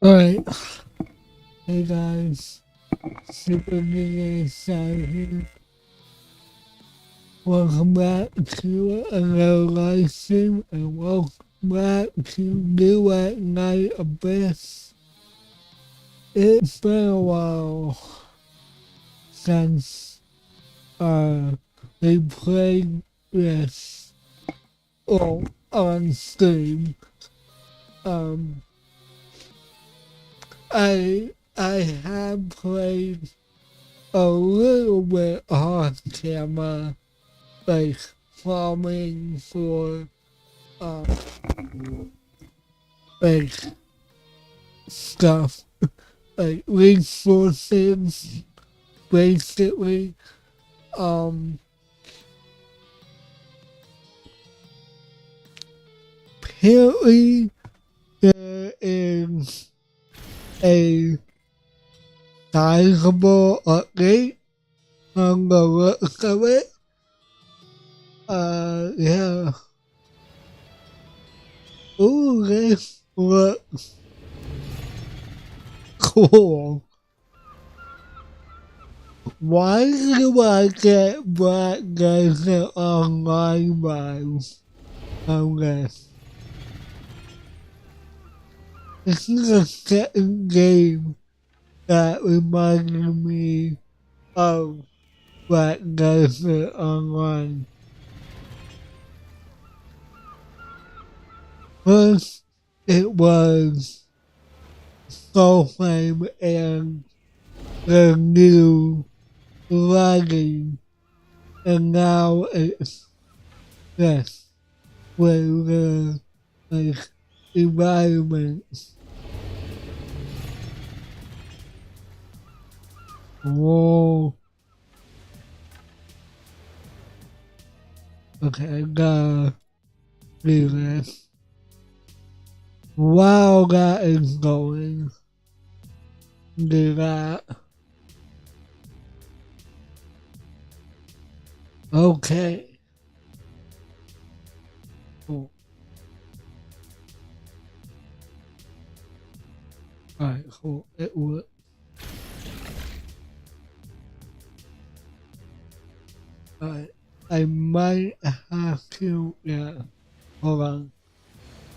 Alright, hey guys, SuperDJShadow here. Welcome back to another live stream and welcome back to Duet Night Abyss. It's been a while since we played this on stream. I have played a little bit off camera, like farming for like stuff, like resources, basically. Apparently there is a sizable update on the looks of it. Yeah. Ooh, this looks cool. Why do I get Black Desert Online vibes on this? This is a second game that reminded me of Black Desert Online. First, it was Soulflame and the new lighting, and now it's this with the like environments. Whoa. Okay, I gotta do this. While that is going, do that. Okay. Cool. Alright, cool. It worked. Alright. I might have to, yeah. Hold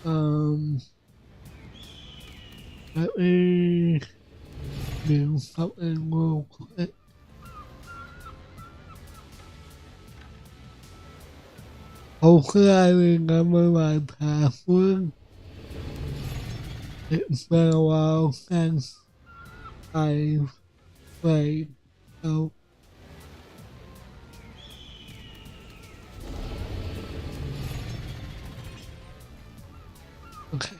on. Let me do something real quick. Hopefully I remember my password. It's been a while since I've played, so okay.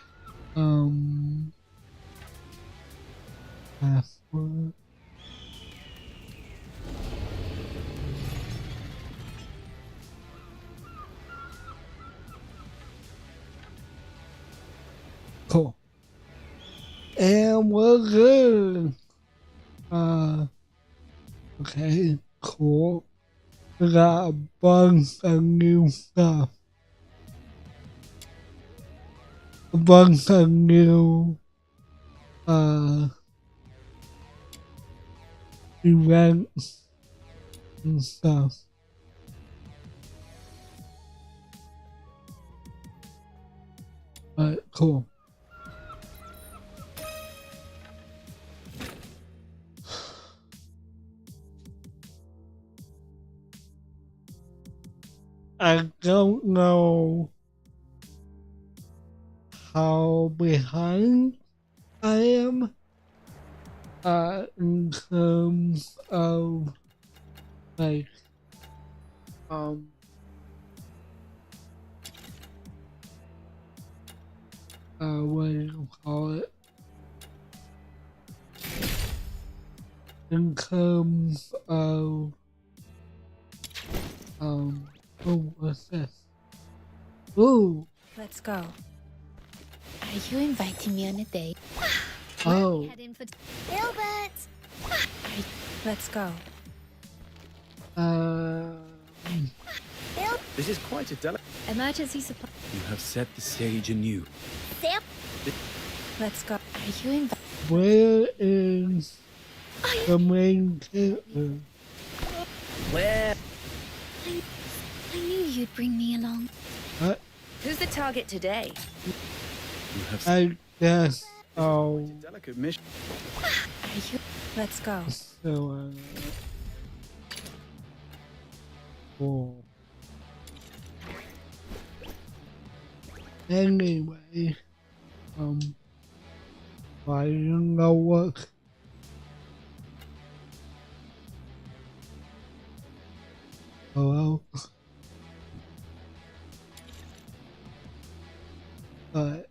Password. Cool. And we're good. Okay, cool. We got a bunch of new stuff. A bunch of new, events and stuff. Alright, cool. I don't know how behind I am in terms of like what do you call it? In terms of oh, what's this? Ooh. Let's go. Are you inviting me on a date? Oh. Gilbert! Let's go. This is quite a delicate. Emergency supply. You have set the stage anew. Let's go. Are you invited? Where is the main character? Where? I knew you'd bring me along. What? Who's the target today? I guess I'll Delicate mission. Are you? Let's go. so cool. Anyway, I don't know what. Hello? But,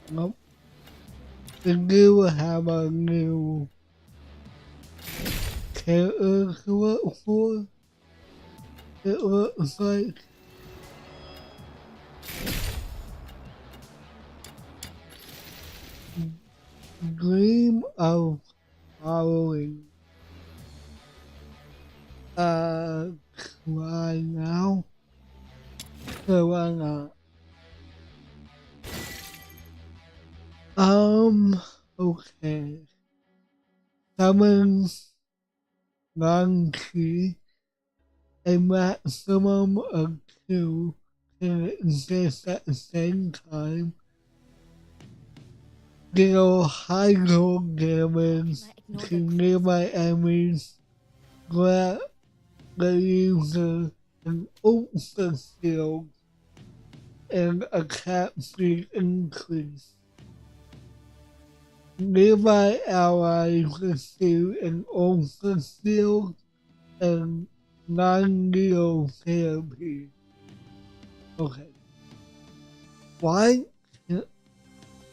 nope. We do have a new character to look for. It looks like. Dream of following. Why now? So why not? Okay. Summon Monkey, a maximum of 2 can exist at the same time. Deal high roll damage to nearby enemies. Grab the user an ultra shield and attack speed increase. Nearby allies receive an ultra shield and non-lethal therapy. Okay. Why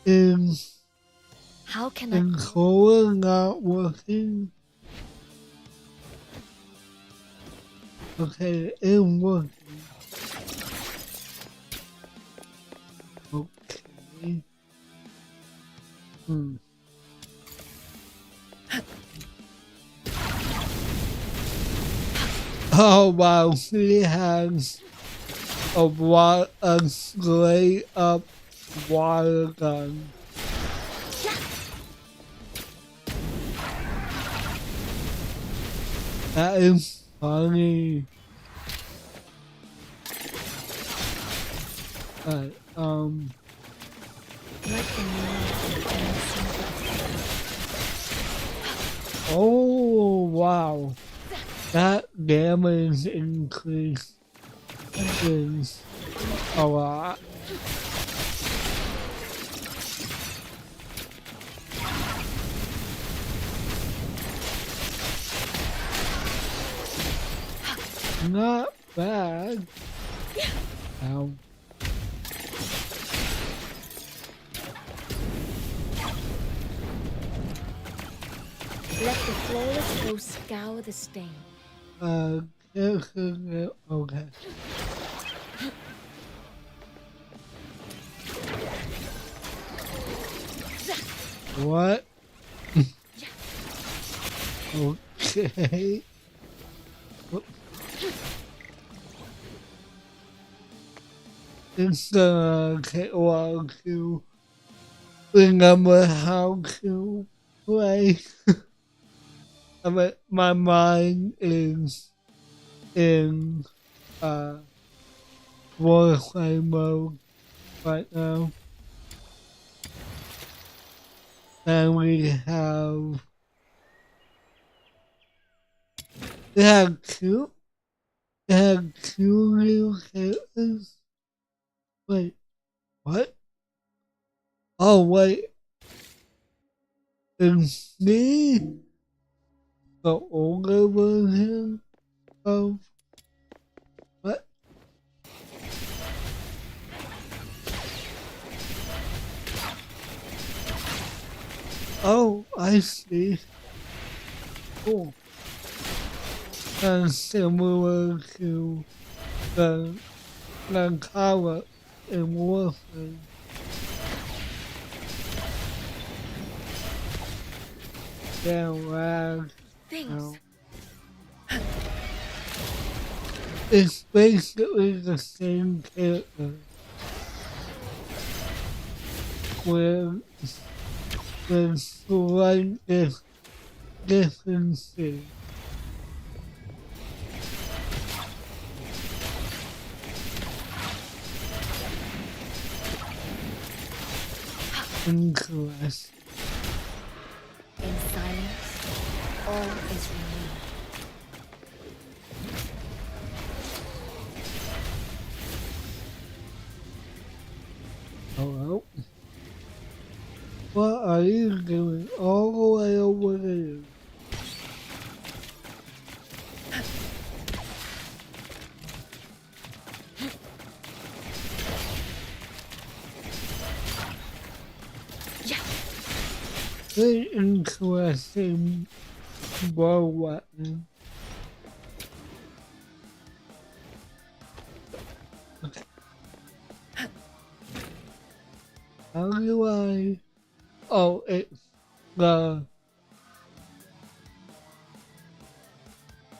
is How can controller not working? Okay, it is working. Okay. Oh wow, he has a straight up water gun. That is funny. But, oh wow, that damage increase is a lot. Not bad. Ow. let the flawless flow scour the stain? Okay. What? Okay. It's take a while to remember how to play. I mean, my mind is in warplay mode right now. And we have two new characters. Wait, what? Oh wait, is me the older version of what? Oh, I see. Cool. And similar to the color in Warframe. Damn rag. Thanks. It's basically the same character. with slight differences. Incorrect. In silence, all is renewed. Hello? What are you doing all the way over there? Very interesting bow weapon. Okay. How do I... Oh, it's the...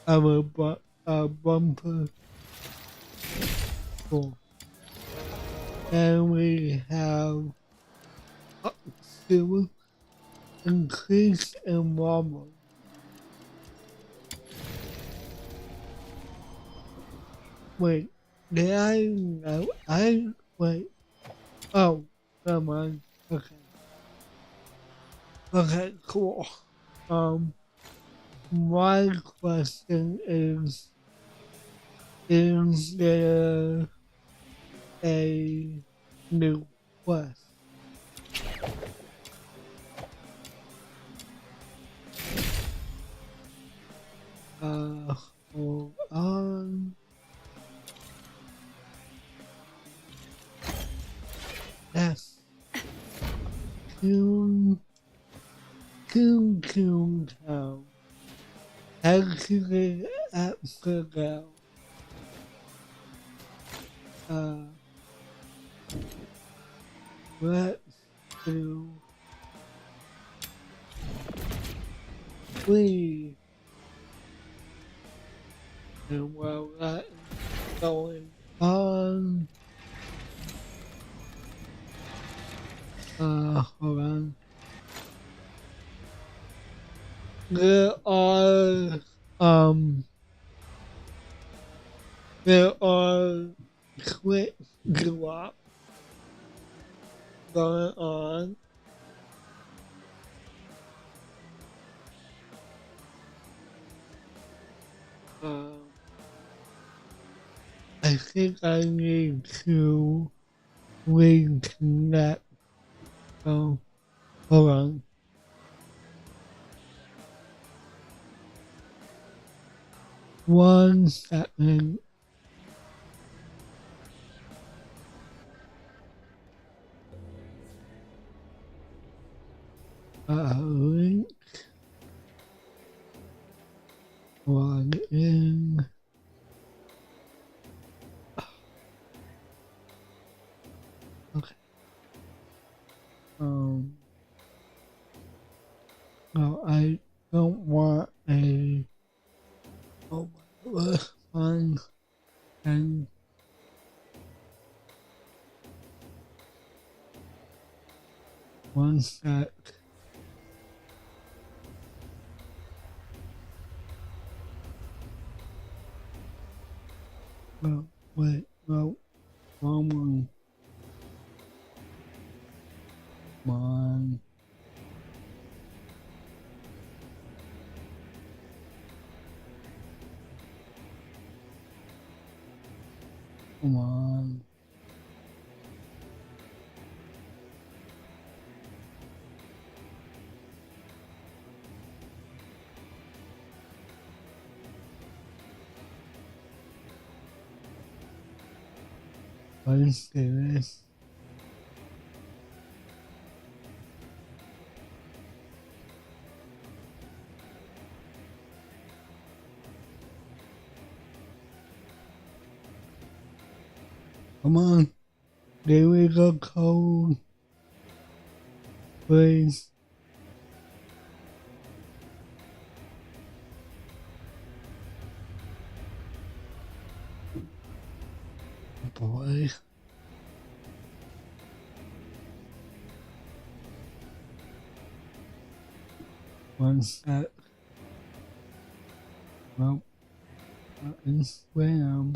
bumper. Cool. And we have up to increase in wobble. Wait, did I know? Wait. Oh, never mind. Okay. Okay, cool. My question is there a new quest? Hold on. Yes. Coon Town. Actually, Africa. Let's do 3. And while that is going on, hold on. There are, quick drops going on. I think I need to reconnect. So, hold on. One second. Link. Log in. Okay. No, I don't want a one and one sec. No, wait, no, wrong one. Come on. Come on. Let's do this. Come on. There we go, code. Please. Boy. One sec. Well, that is Ram.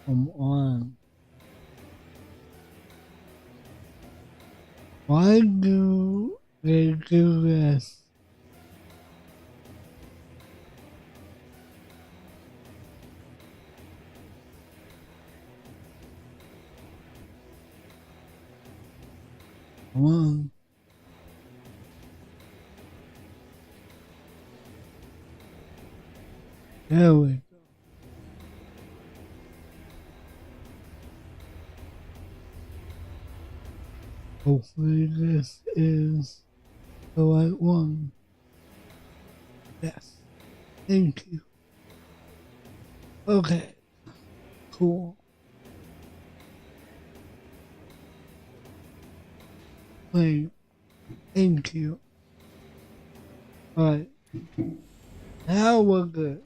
Come on. Why do they do this? Come on. There we go. Hopefully this is the right one. Yes. Thank you. Okay. Cool. Wait. Thank you. Alright. Now we're good.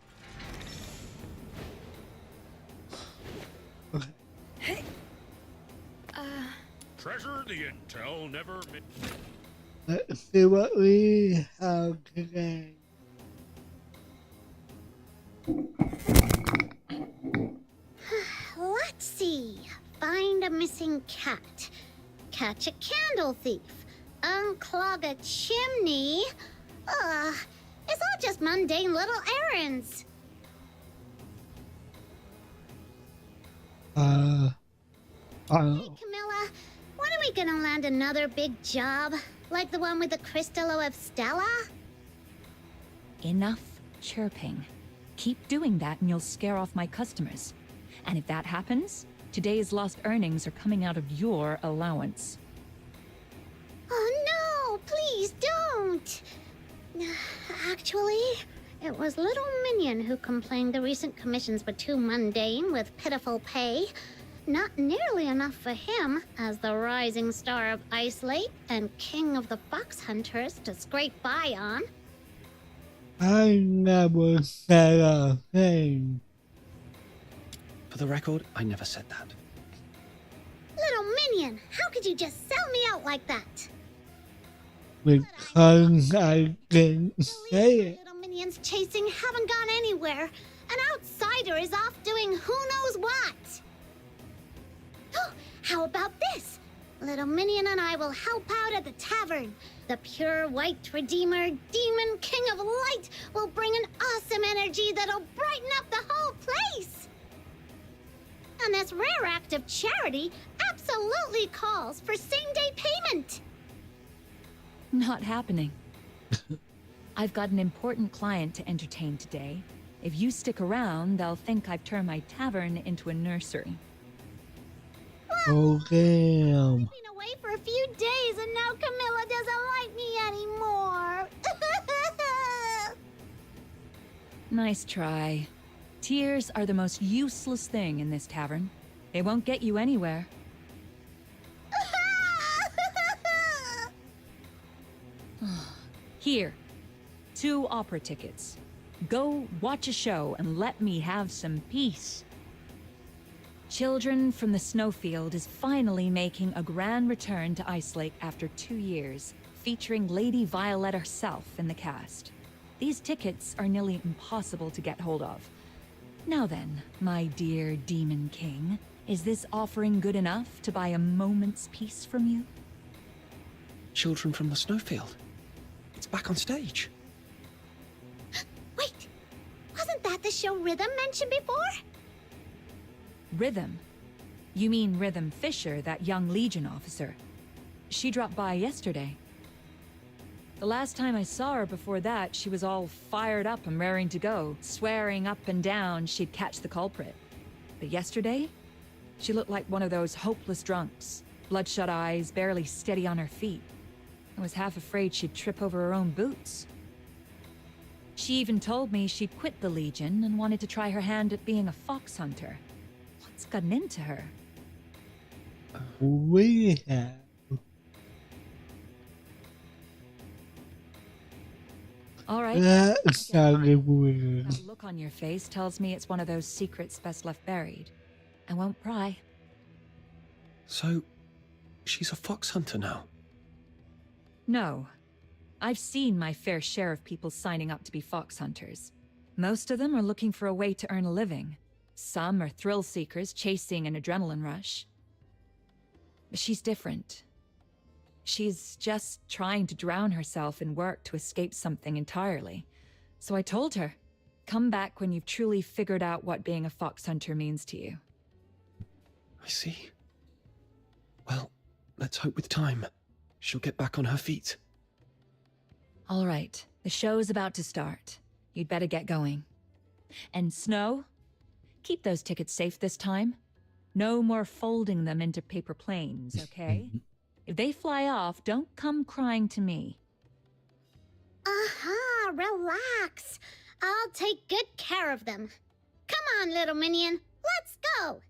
Okay. Treasure the intel never. Let's see what we have today. Let's see. Find a missing cat. Catch a candle thief. Unclog a chimney. It's all just mundane little errands. Hey, Camilla, when are we gonna land another big job? Like the one with the Crystallo of Stella? Enough chirping. Keep doing that and you'll scare off my customers. And if that happens, today's lost earnings are coming out of your allowance. Oh no, please don't. Actually, it was Little Minion who complained the recent commissions were too mundane with pitiful pay. Not nearly enough for him, as the rising star of Ice Lake and king of the fox hunters, to scrape by on. I never said a thing. For the record, I never said that. Little Minion, how could you just sell me out like that? Because I didn't The say leads it. Little Minions chasing haven't gone anywhere. An outsider is off doing who knows what. How about this? Little Minion and I will help out at the tavern. The pure white redeemer, demon king of light, will bring an awesome energy that'll brighten up the whole place. And this rare act of charity absolutely calls for same-day payment. Not happening. I've got an important client to entertain today. If you stick around, they'll think I've turned my tavern into a nursery. Oh, damn. I've been away for a few days and now Camilla doesn't like me anymore. Nice try. Tears are the most useless thing in this tavern. They won't get you anywhere. Here, 2 opera tickets. Go watch a show and let me have some peace. Children from the Snowfield is finally making a grand return to Ice Lake after 2 years, featuring Lady Violet herself in the cast. These tickets are nearly impossible to get hold of. Now then, my dear Demon King, is this offering good enough to buy a moment's peace from you? Children from the Snowfield. It's back on stage. Wait, wasn't that the show Rhythm mentioned before? Rhythm? You mean Rhythm Fisher, that young Legion officer? She dropped by yesterday. The last time I saw her before that, she was all fired up and raring to go, swearing up and down she'd catch the culprit. But yesterday, she looked like one of those hopeless drunks. Bloodshot eyes, barely steady on her feet. I was half afraid she'd trip over her own boots. She even told me she'd quit the Legion and wanted to try her hand at being a fox hunter. What's gotten into her? We have. All right. That sounded weird. That look on your face tells me it's one of those secrets best left buried. I won't pry. So, she's a fox hunter now? No. I've seen my fair share of people signing up to be fox hunters. Most of them are looking for a way to earn a living. Some are thrill seekers chasing an adrenaline rush. But she's different. She's just trying to drown herself in work to escape something entirely. So I told her, come back when you've truly figured out what being a fox hunter means to you. I see. Well, let's hope with time she'll get back on her feet. All right, the show's about to start. You'd better get going. And Snow, keep those tickets safe this time. No more folding them into paper planes, okay? If they fly off, don't come crying to me. Relax. I'll take good care of them. Come on, little minion. Let's go.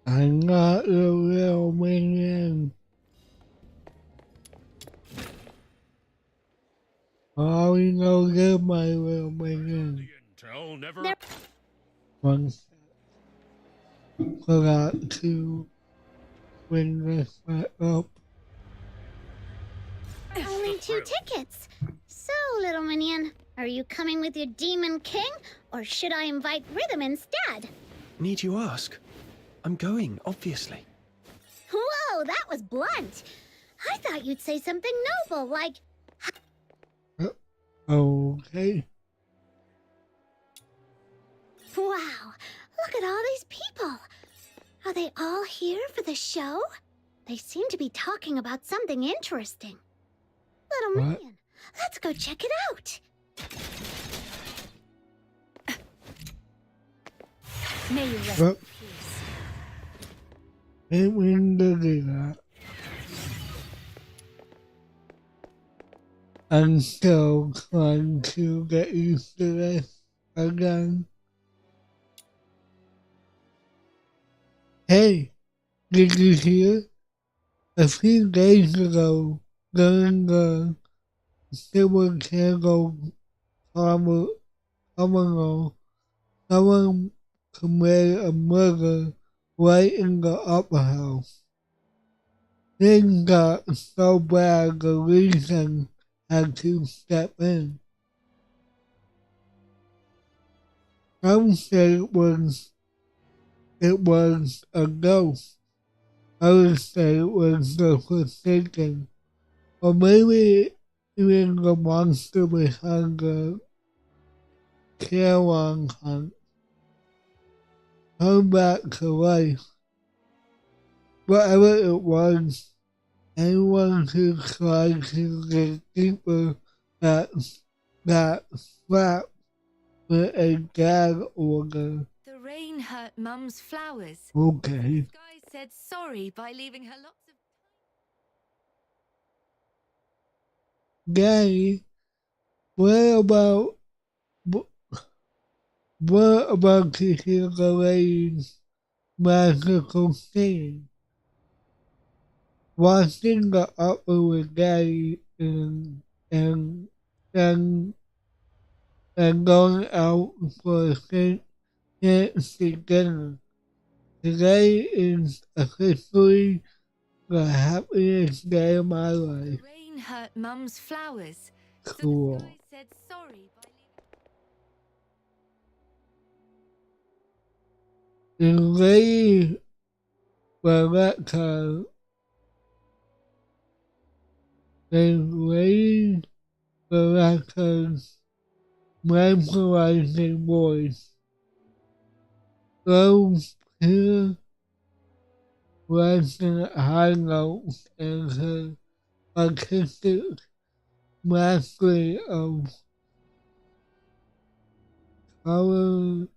I'm not a real minion. Oh, you know, you're my real minion. The intel never. One sec. Forgot to bring this back up. Only 2 tickets. So, little minion, are you coming with your demon king, or should I invite Rhythm instead? Need you ask? I'm going, obviously. Whoa, that was blunt. I thought you'd say something noble, like, Okay. wow, look at all these people. Are they all here for the show? They seem to be talking about something interesting. Little What? minion, let's go check it out. May you rest Well, in peace. didn't mean to do that. I'm still trying to get used to this again. Hey, did you hear? A few days ago, during the SuperDJShadow terminal, someone committed a murder right in the upper house. Things got so bad the reason had to step in. Some said it was a ghost. Others said it was the Forsaken. Or maybe even the monster behind the Caroline hunt. Come back to life. Whatever it was, anyone who tried to get deeper got slapped with a gag order. The rain hurt Mum's flowers. Okay. This guy said sorry by leaving her lots of... Daddy, what about to hear the lady's magical singing? Watching the upper with Daddy and going out for a fancy dinner. Today is officially the happiest day of my life. The rain hurt Mum's flowers. Cool. So this guy said sorry by leaving... The lady Rebecca, Rebecca's mesmerizing voice, those pure resonant high notes, and her artistic mastery of color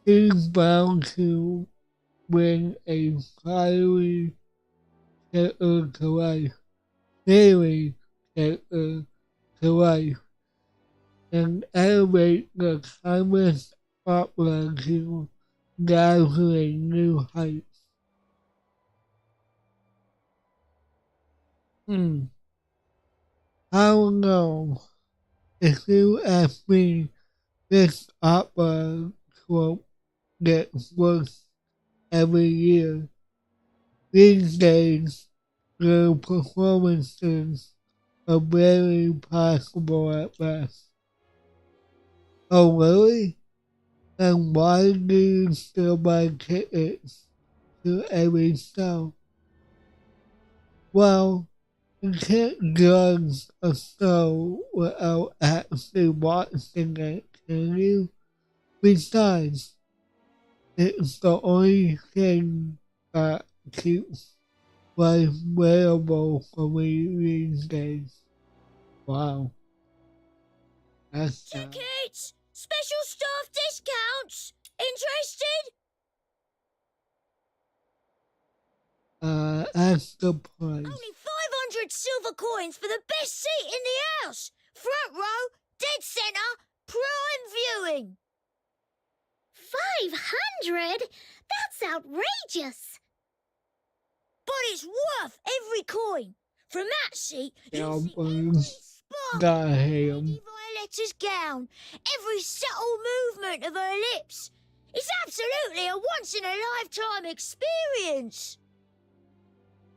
is bound to bring a fiery character to life, fairy character to life, and elevate the timeless opera to dive to a new height. I don't know. If you ask me, this opera trope gets worse every year. These days, the performances are very possible at best. Oh, really? And why do you still buy tickets to every show? Well, you can't judge a show without actually watching it, can you? Besides, it's the only thing that keeps life bearable for me these days. Wow. That's sad. Tickets! Special staff discounts! Interested? That's the price. Only 500 silver coins for the best seat in the house! Front row, dead centre, prime viewing! 500? That's outrageous! But it's worth every coin! From that seat, you'll see Album. every sparkle Got of Lady him. Violetta's gown, every subtle movement of her lips. It's absolutely a once-in-a-lifetime experience!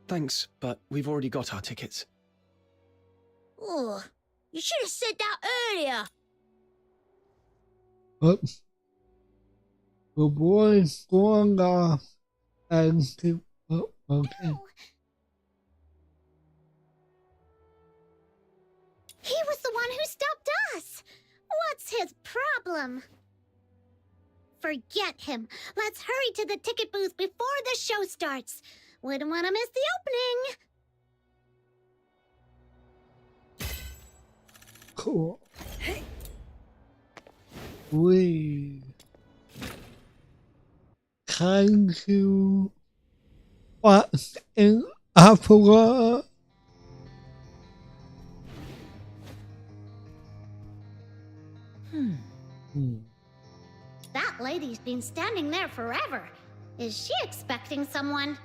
Thanks, but we've already got our tickets. Oh, you should have said that earlier. Oops. The boy's going off and to. Oh, okay. No. He was the one who stopped us. What's his problem? Forget him. Let's hurry to the ticket booth before the show starts. Wouldn't want to miss the opening. Cool. We kind to watch an opera. That lady's been standing there forever. Is she expecting someone?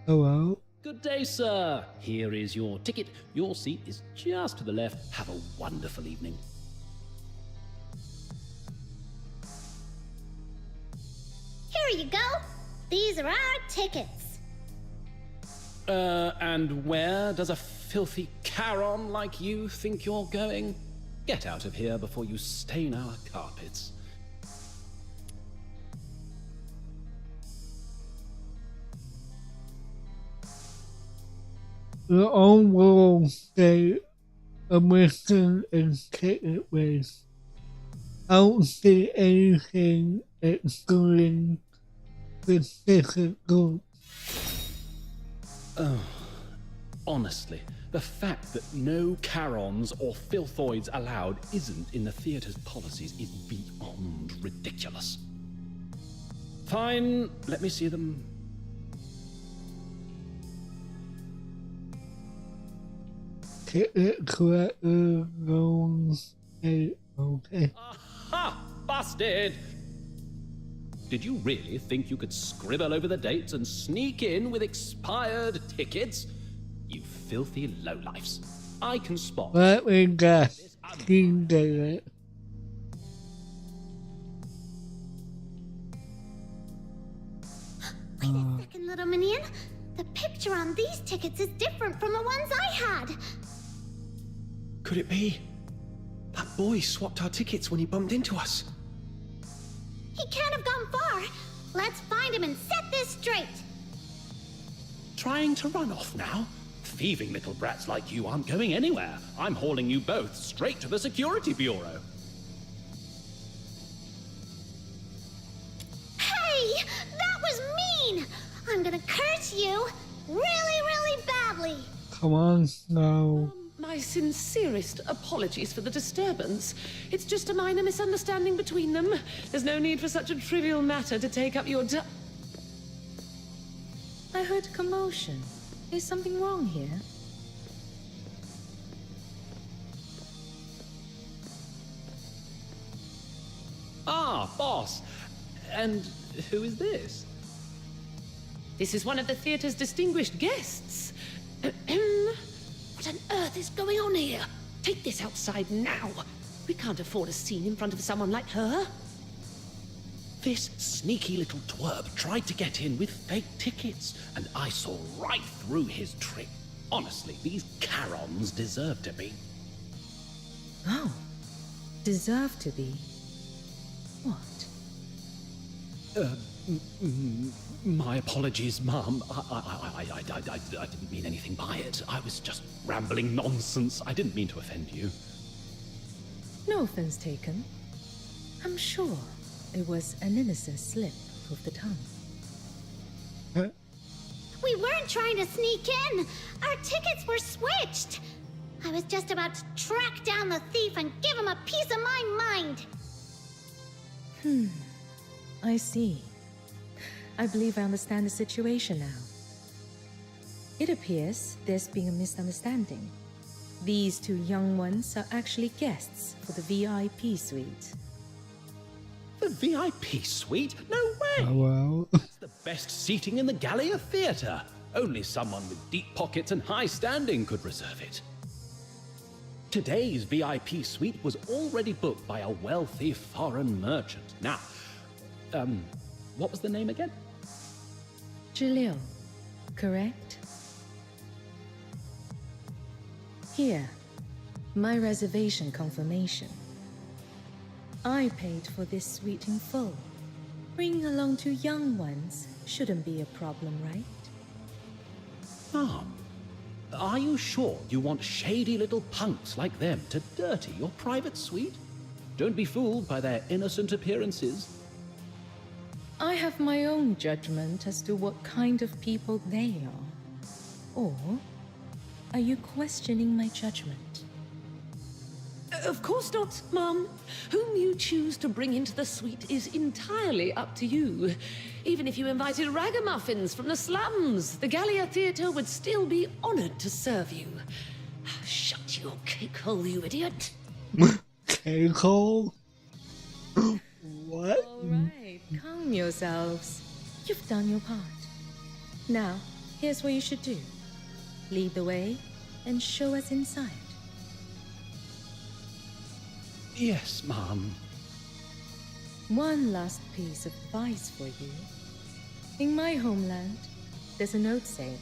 Hello? Good day, sir. Here is your ticket. Your seat is just to the left. Have a wonderful evening. Here you go. These are our tickets. And where does a filthy Charon like you think you're going? Get out of here before you stain our carpets. The own world state admission is ticket based. I don't see anything excluding specific groups. Oh, honestly, the fact that no Charons or filthoids allowed isn't in the theatre's policies is beyond ridiculous. Fine, let me see them. Ticket collector goes okay. Aha! Busted! Did you really think you could scribble over the dates and sneak in with expired tickets? You filthy lowlifes. I can spot. Let me guess. He did it. Wait a second, little minion. The picture on these tickets is different from the ones I had. Could it be? That boy swapped our tickets when he bumped into us. He can't have gone far. Let's find him and set this straight. Trying to run off now? Thieving little brats like you aren't going anywhere. I'm hauling you both straight to the Security Bureau. Hey, that was mean. I'm gonna curse you really, really badly. Come on, Snow. My sincerest apologies for the disturbance. It's just a minor misunderstanding between them. There's no need for such a trivial matter to take up your I heard commotion. Is something wrong here? Ah, boss. And Who is this? This is one of the theatre's distinguished guests. What on earth is going on here? Take this outside now. We can't afford a scene in front of someone like her. This sneaky little twerp tried to get in with fake tickets, and I saw right through his trick. Honestly, these Carons deserve to be. Oh, deserve to be. What? My apologies, Mum. I didn't mean anything by it. I was just rambling nonsense. I didn't mean to offend you. No offense taken. I'm sure it was an innocent slip of the tongue. We weren't trying to sneak in. Our tickets were switched. I was just about to track down the thief and give him a piece of my mind. I see. I believe I understand the situation now. It appears there's been a misunderstanding. These two young ones are actually guests for the VIP suite. The VIP suite? No way! Oh, well. It's the best seating in the Gallia Theatre. Only someone with deep pockets and high standing could reserve it. Today's VIP suite was already booked by a wealthy foreign merchant. Now, what was the name again? Jalil, correct? Here, my reservation confirmation. I paid for this suite in full. Bringing along two young ones shouldn't be a problem, right? Mom, are you sure you want shady little punks like them to dirty your private suite? Don't be fooled by their innocent appearances. I have my own judgment as to what kind of people they are. Or are you questioning my judgment? Of course not, Mum. Whom you choose to bring into the suite is entirely up to you. Even if you invited ragamuffins from the slums, the Gallia Theatre would still be honored to serve you. Shut your cake hole, you idiot. Cake hole? What? All right, calm yourselves. You've done your part. Now, here's what you should do. Lead the way and show us inside. Yes, Mom. One last piece of advice for you. In my homeland, there's a note saying,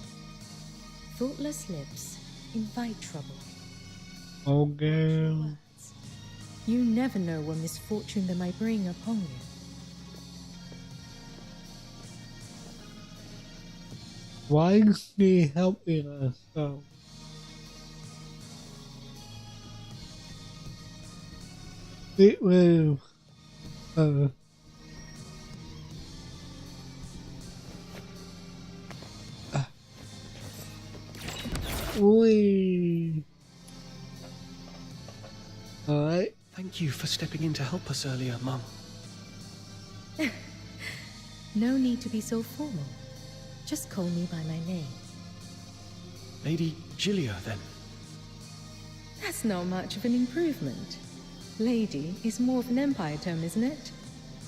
thoughtless lips invite trouble. Okay. Words. You never know what misfortune they might bring upon you. Why is she helping us though? It will. Wee. Alright. Thank you for stepping in to help us earlier, Mum. No need to be so formal. Just call me by my name. Lady Gilia, then. That's not much of an improvement. Lady is more of an empire term, isn't it?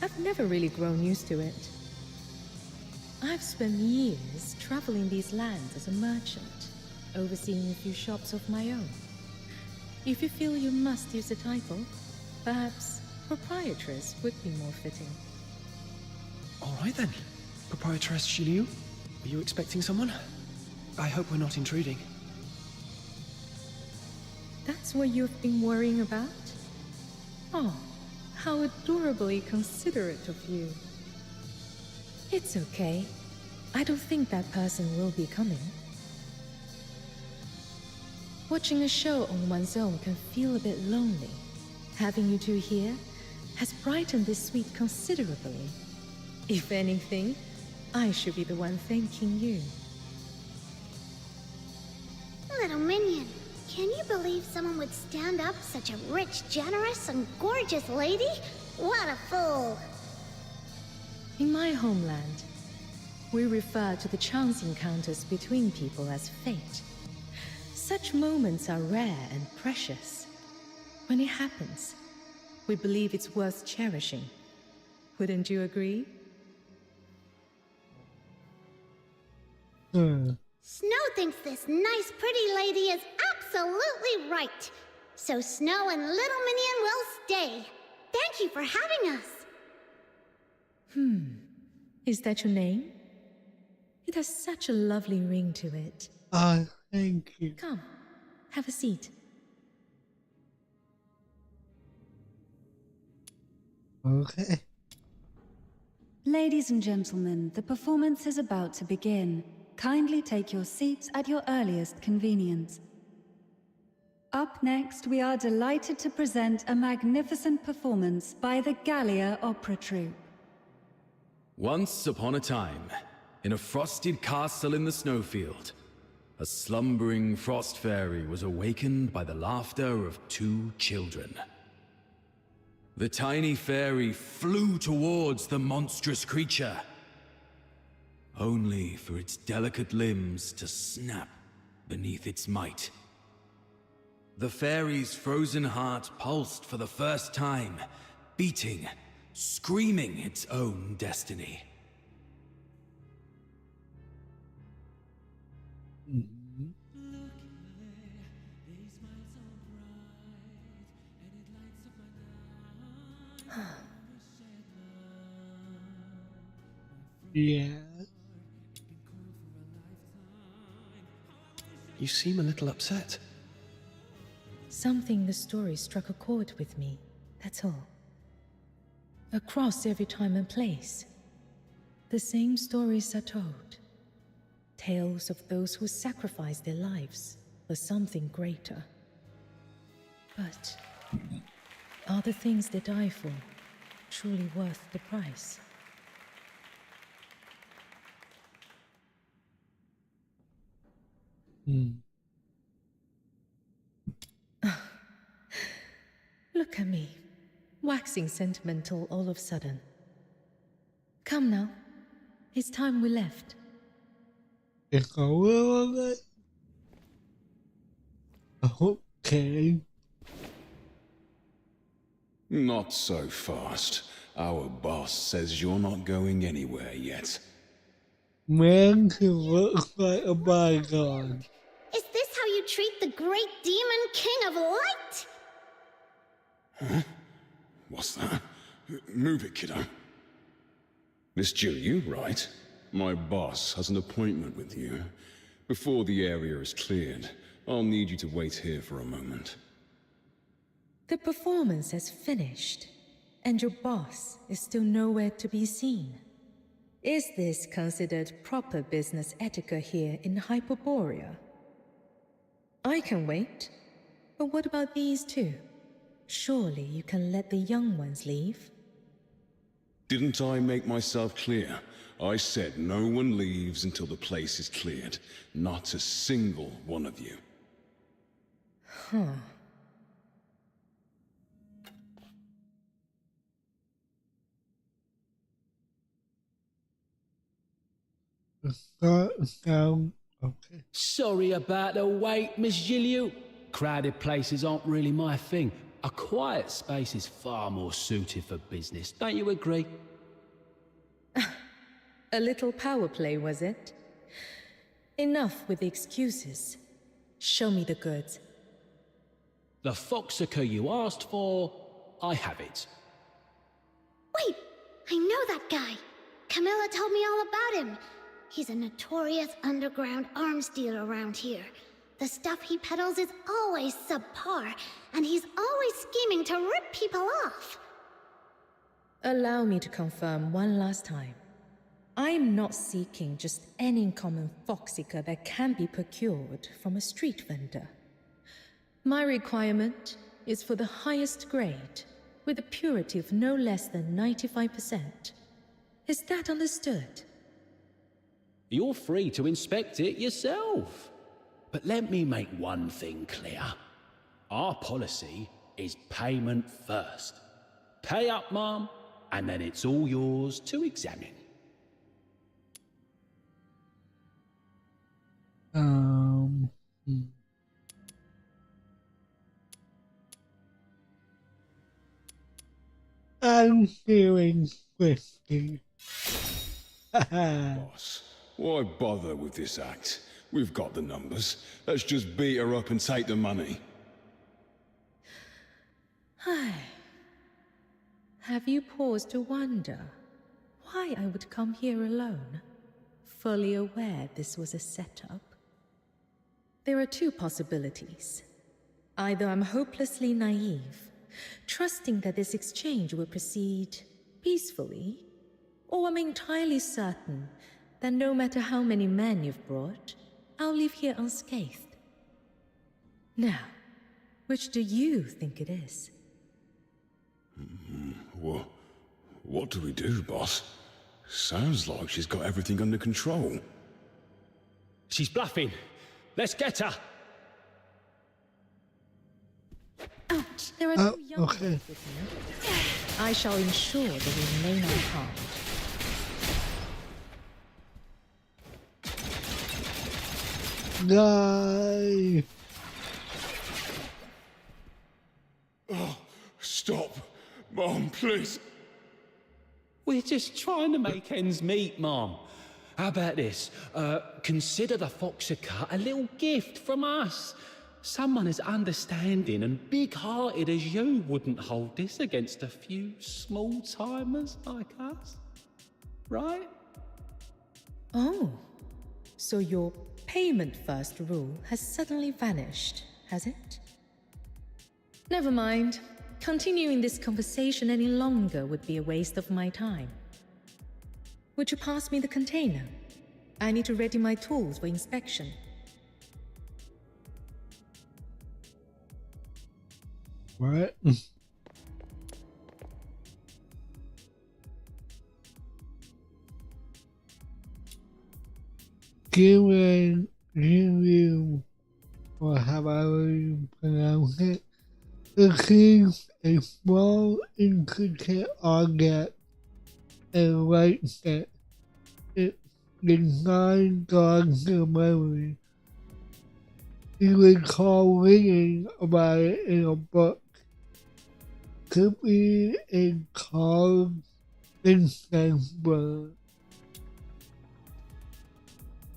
I've never really grown used to it. I've spent years traveling these lands as a merchant, overseeing a few shops of my own. If you feel you must use a title, perhaps proprietress would be more fitting. All right, then. Proprietress Shiliu, were you expecting someone? I hope we're not intruding. That's what you've been worrying about? Oh, how adorably considerate of you. It's okay. I don't think that person will be coming. Watching a show on one's own can feel a bit lonely. Having you two here has brightened this suite considerably. If anything, I should be the one thanking you. Little minion, can you believe someone would stand up such a rich, generous, and gorgeous lady? What a fool! In my homeland, we refer to the chance encounters between people as fate. Such moments are rare and precious. When it happens, we believe it's worth cherishing. Wouldn't you agree? Snow thinks this nice, pretty lady is absolutely right. So Snow and Little Minion will stay. Thank you for having us. Is that your name? It has such a lovely ring to it. Thank you. Come, have a seat. Okay. Ladies and gentlemen, the performance is about to begin. Kindly take your seats at your earliest convenience. Up next, we are delighted to present a magnificent performance by the Gallia Opera Troupe. Once upon a time, in a frosted castle in the snowfield, a slumbering frost fairy was awakened by the laughter of two children. The tiny fairy flew towards the monstrous creature, only for its delicate limbs to snap beneath its might. The fairy's frozen heart pulsed for the first time, beating, screaming its own destiny. Yeah. You seem a little upset. Something in the story struck a chord with me, that's all. Across every time and place, the same stories are told. Tales of those who sacrificed their lives for something greater. But are the things they die for truly worth the price? Look at me, waxing sentimental all of a sudden. Come now, it's time we left. Okay. Not so fast. Our boss says you're not going anywhere yet. Man who looks like a bygone. Is this how you treat the great demon king of light? Huh? What's that? Move it, kiddo. Miss Jill, you right? My boss has an appointment with you. Before the area is cleared, I'll need you to wait here for a moment. The performance has finished, and your boss is still nowhere to be seen. Is this considered proper business etiquette here in Hyperborea? I can wait, but what about these two? Surely you can let the young ones leave? Didn't I make myself clear? I said no one leaves until the place is cleared. Not a single one of you. Huh. Okay. Sorry about the wait, Miss Gilliu. Crowded places aren't really my thing. A quiet space is far more suited for business, don't you agree? A little power play, was it? Enough with the excuses. Show me the goods. The foxica you asked for, I have it. Wait, I know that guy. Camilla told me all about him. He's a notorious underground arms dealer around here. The stuff he peddles is always subpar, and he's always scheming to rip people off. Allow me to confirm one last time. I am not seeking just any common foxica that can be procured from a street vendor. My requirement is for the highest grade, with a purity of no less than 95%. Is that understood? You're free to inspect it yourself. But let me make one thing clear. Our policy is payment first. Pay up, Mom, and then it's all yours to examine. I'm feeling risky. Boss, Why bother with this act? We've got the numbers. Let's just beat her up and take the money. Have you paused to wonder why I would come here alone, fully aware this was a setup? There are two possibilities. Either I'm hopelessly naive, trusting that this exchange will proceed peacefully, or I'm entirely certain that no matter how many men you've brought, I'll leave here unscathed. Now, which do you think it is? What do we do, boss? Sounds like she's got everything under control. She's bluffing. Let's get her. Ouch, there are no young okay. ones with me. I shall ensure they remain unharmed. No. Oh, stop. Mom, please. We're just trying to make ends meet, Mom. How about this? Consider the Foxica a little gift from us. Someone as understanding and big-hearted as you wouldn't hold this against a few small-timers like us, right? Oh, so your payment first rule has suddenly vanished, has it? Never mind. Continuing this conversation any longer would be a waste of my time. Would you pass me the container? I need to ready my tools for inspection. What? Given you, or how I would pronounce it, receives a small intricate object and writes it. It's designed guards your memory. You recall reading about it in a book. Could be a carved incense burn.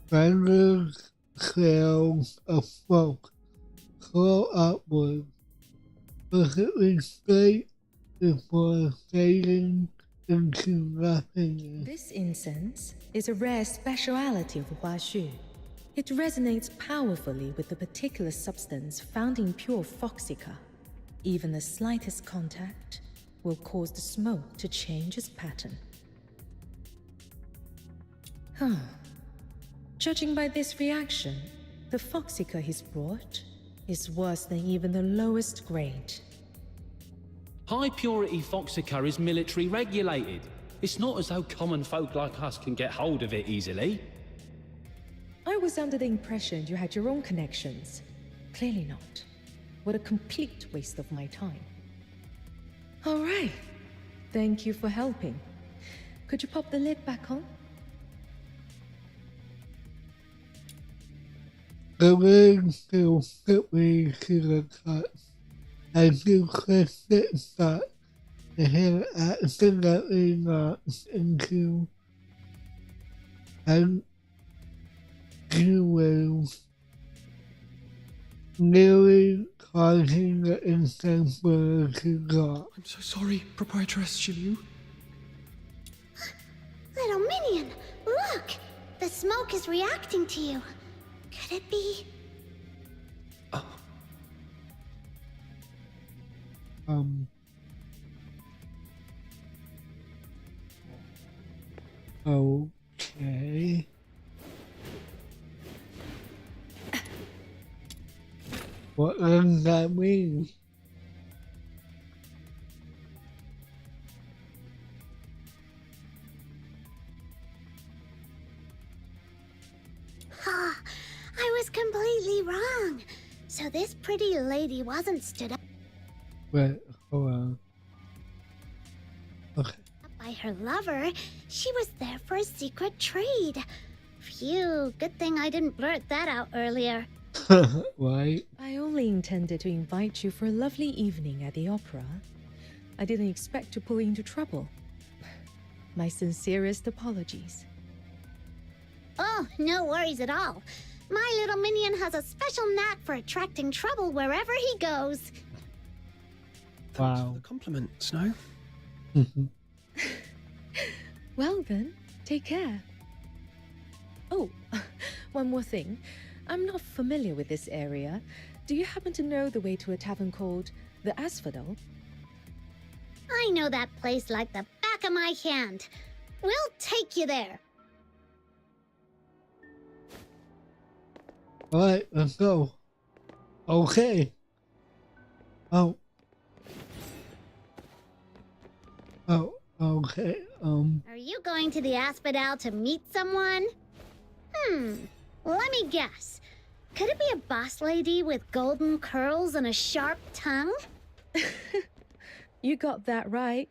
Vendors trails of smoke curl upward, perfectly straight before fading into nothingness. This incense is a rare speciality of Huaxu. It resonates powerfully with the particular substance found in pure Foxica. Even the slightest contact will cause the smoke to change its pattern. Judging by this reaction, the Foxica he's brought is worse than even the lowest grade. High purity Foxica is military regulated. It's not as though common folk like us can get hold of it easily. I was under the impression you had your own connections. Clearly not. What a complete waste of my time. All right. Thank you for helping. Could you pop the lid back on? The ring still fit me to the cut. As you twist it shut, the hair accidentally knocks into and waves, nearly causing the incense burner to drop. I'm so sorry, Proprietress Xiaoyu. Little minion, look! The smoke is reacting to you. Could it be? Okay. What does that mean? I was completely wrong. So this pretty lady wasn't stood up Wait, hold on. Okay. by her lover. She was there for a secret trade. Phew, good thing I didn't blurt that out earlier. Right? I only intended to invite you for a lovely evening at the opera. I didn't expect to pull you into trouble. My sincerest apologies. Oh, no worries at all. My little minion has a special knack for attracting trouble wherever he goes. Thanks for the compliment, Snow. Well then, take care. Oh, one more thing. I'm not familiar with this area. Do you happen to know the way to a tavern called the Asphodel? I know that place like the back of my hand. We'll take you there. Alright, let's go. Okay. Oh. Oh, okay. Are you going to the Asphodel to meet someone? Let me guess. Could it be a boss lady with golden curls and a sharp tongue? You got that right.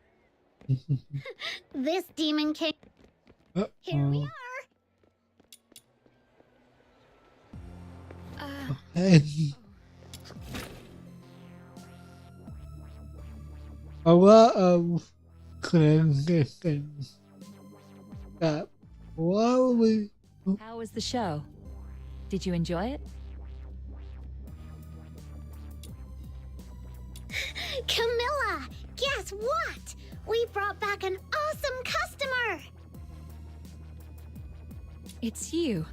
This demon king. Here we are. Hey. A lot of things. That probably. How was the show? Did you enjoy it? Camilla, guess what? We brought back an awesome customer. It's you.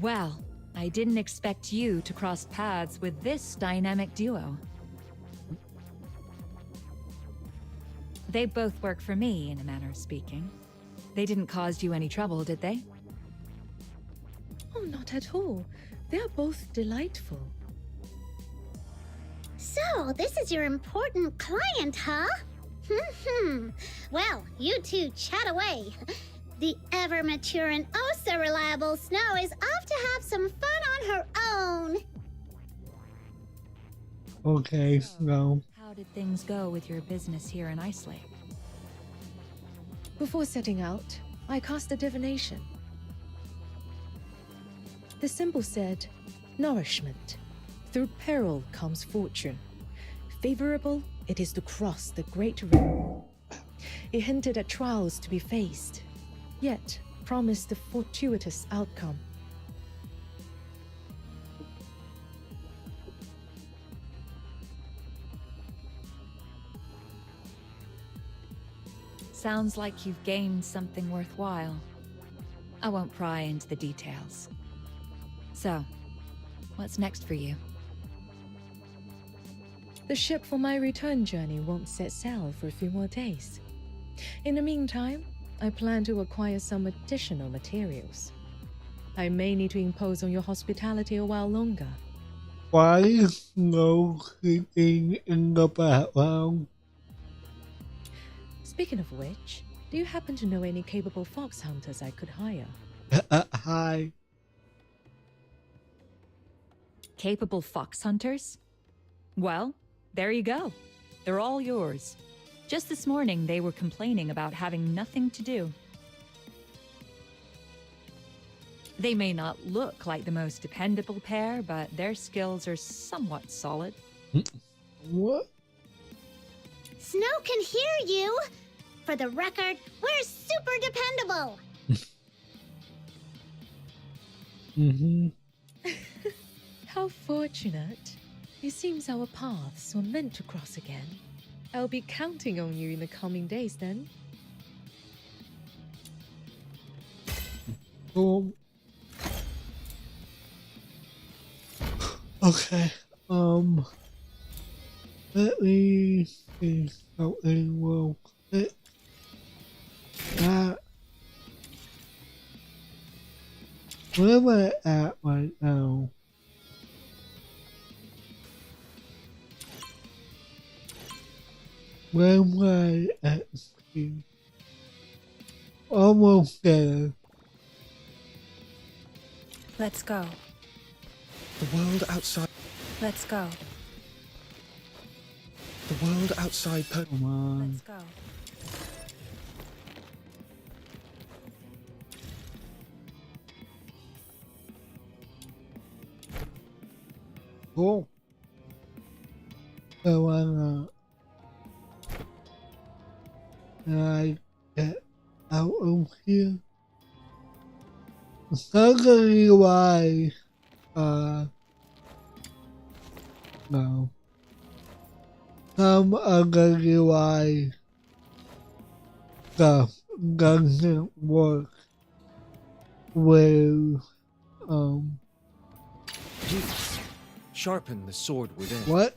Well, I didn't expect you to cross paths with this dynamic duo. They both work for me, in a manner of speaking. They didn't cause you any trouble, did they? Oh, not at all. They are both delightful. So, this is your important client, huh? Well, you two chat away. The ever-mature and oh-so-reliable Snow is off to have some fun on her own. Okay, so. How did things go with your business here in Islay? Before setting out, I cast a divination. The symbol said, nourishment. Through peril comes fortune. Favorable, it is to cross the great river. It hinted at trials to be faced, yet promised a fortuitous outcome. Sounds like you've gained something worthwhile. I won't pry into the details. So, what's next for you? The ship for my return journey won't set sail for a few more days. In the meantime, I plan to acquire some additional materials. I may need to impose on your hospitality a while longer. Why is Snow sleeping in the background? Speaking of which, do you happen to know any capable fox hunters I could hire? Hi. Capable fox hunters? Well, there you go. They're all yours. Just this morning, they were complaining about having nothing to do. They may not look like the most dependable pair, but their skills are somewhat solid. What? Snow can hear you. For the record, we're super dependable. How fortunate. It seems our paths were meant to cross again. I'll be counting on you in the coming days then. Okay. Let me see something real quick. Where am I at right now? Where am I at? Almost there. Let's go. The world outside. Let's go. The world outside. Come on. Let's go. Cool. So why not? And I get out of here. It's not gonna be why. No. Some other UI stuff doesn't work with, Please, sharpen the sword within. what?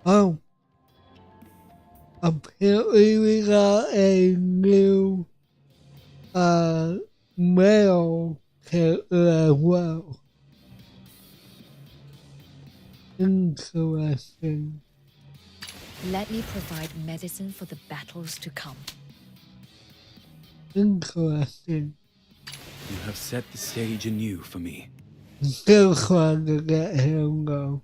Oh. Apparently we got a new, male character as well. Interesting. Let me provide medicine for the battles to come. Interesting. You have set the stage anew for me. Still trying to get him though.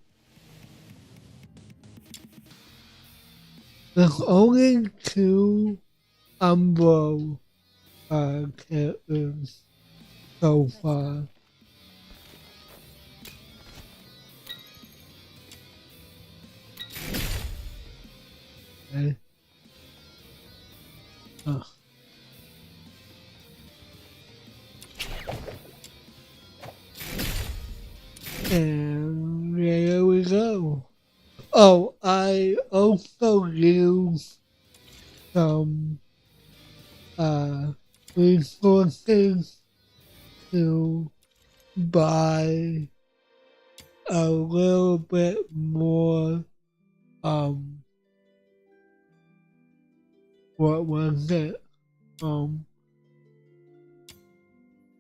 There's only 2 Umbro characters so far. Okay. And there we go. Oh, I also used some resources to buy a little bit more, what was it?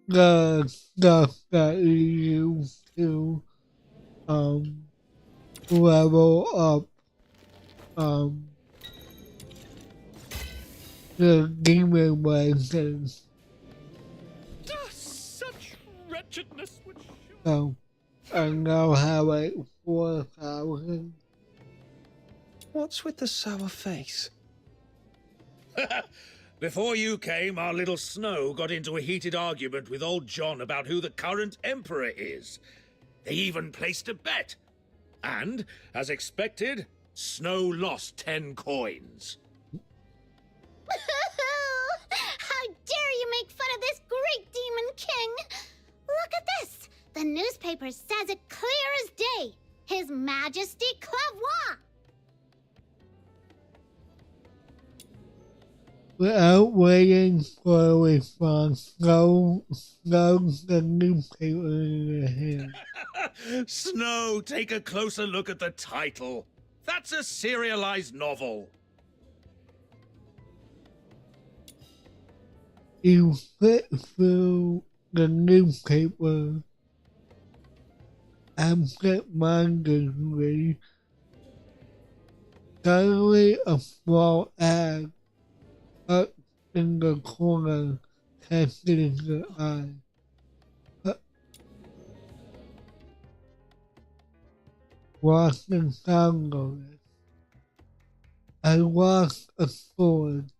The stuff that you use to, level up, the demon weapons. Such wretchedness would So, I now have like 4,000. What's with the sour face? Before you came, our little Snow got into a heated argument with old John about who the current emperor is. They even placed a bet. And, as expected, Snow lost 10 coins. How dare you make fun of this great demon king? Look at this. The newspaper says it clear as day. His Majesty Clavois. Without waiting for a response, throw the newspaper in your hand. Snow, take a closer look at the title. That's a serialized novel. You flip through the newspaper absent-mindedly. Suddenly a small ad up in the corner catches your eye. Watching Congress. I lost a sword,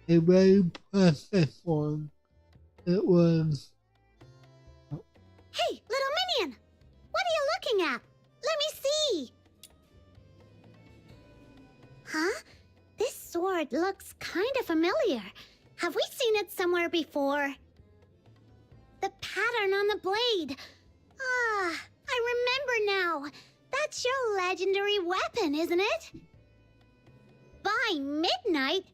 a very precious one. It was... Hey, little minion! What are you looking at? Let me see! Huh? This sword looks kind of familiar. Have we seen it somewhere before? The pattern on the blade. Ah, I remember now. That's your legendary weapon, isn't it? By midnight?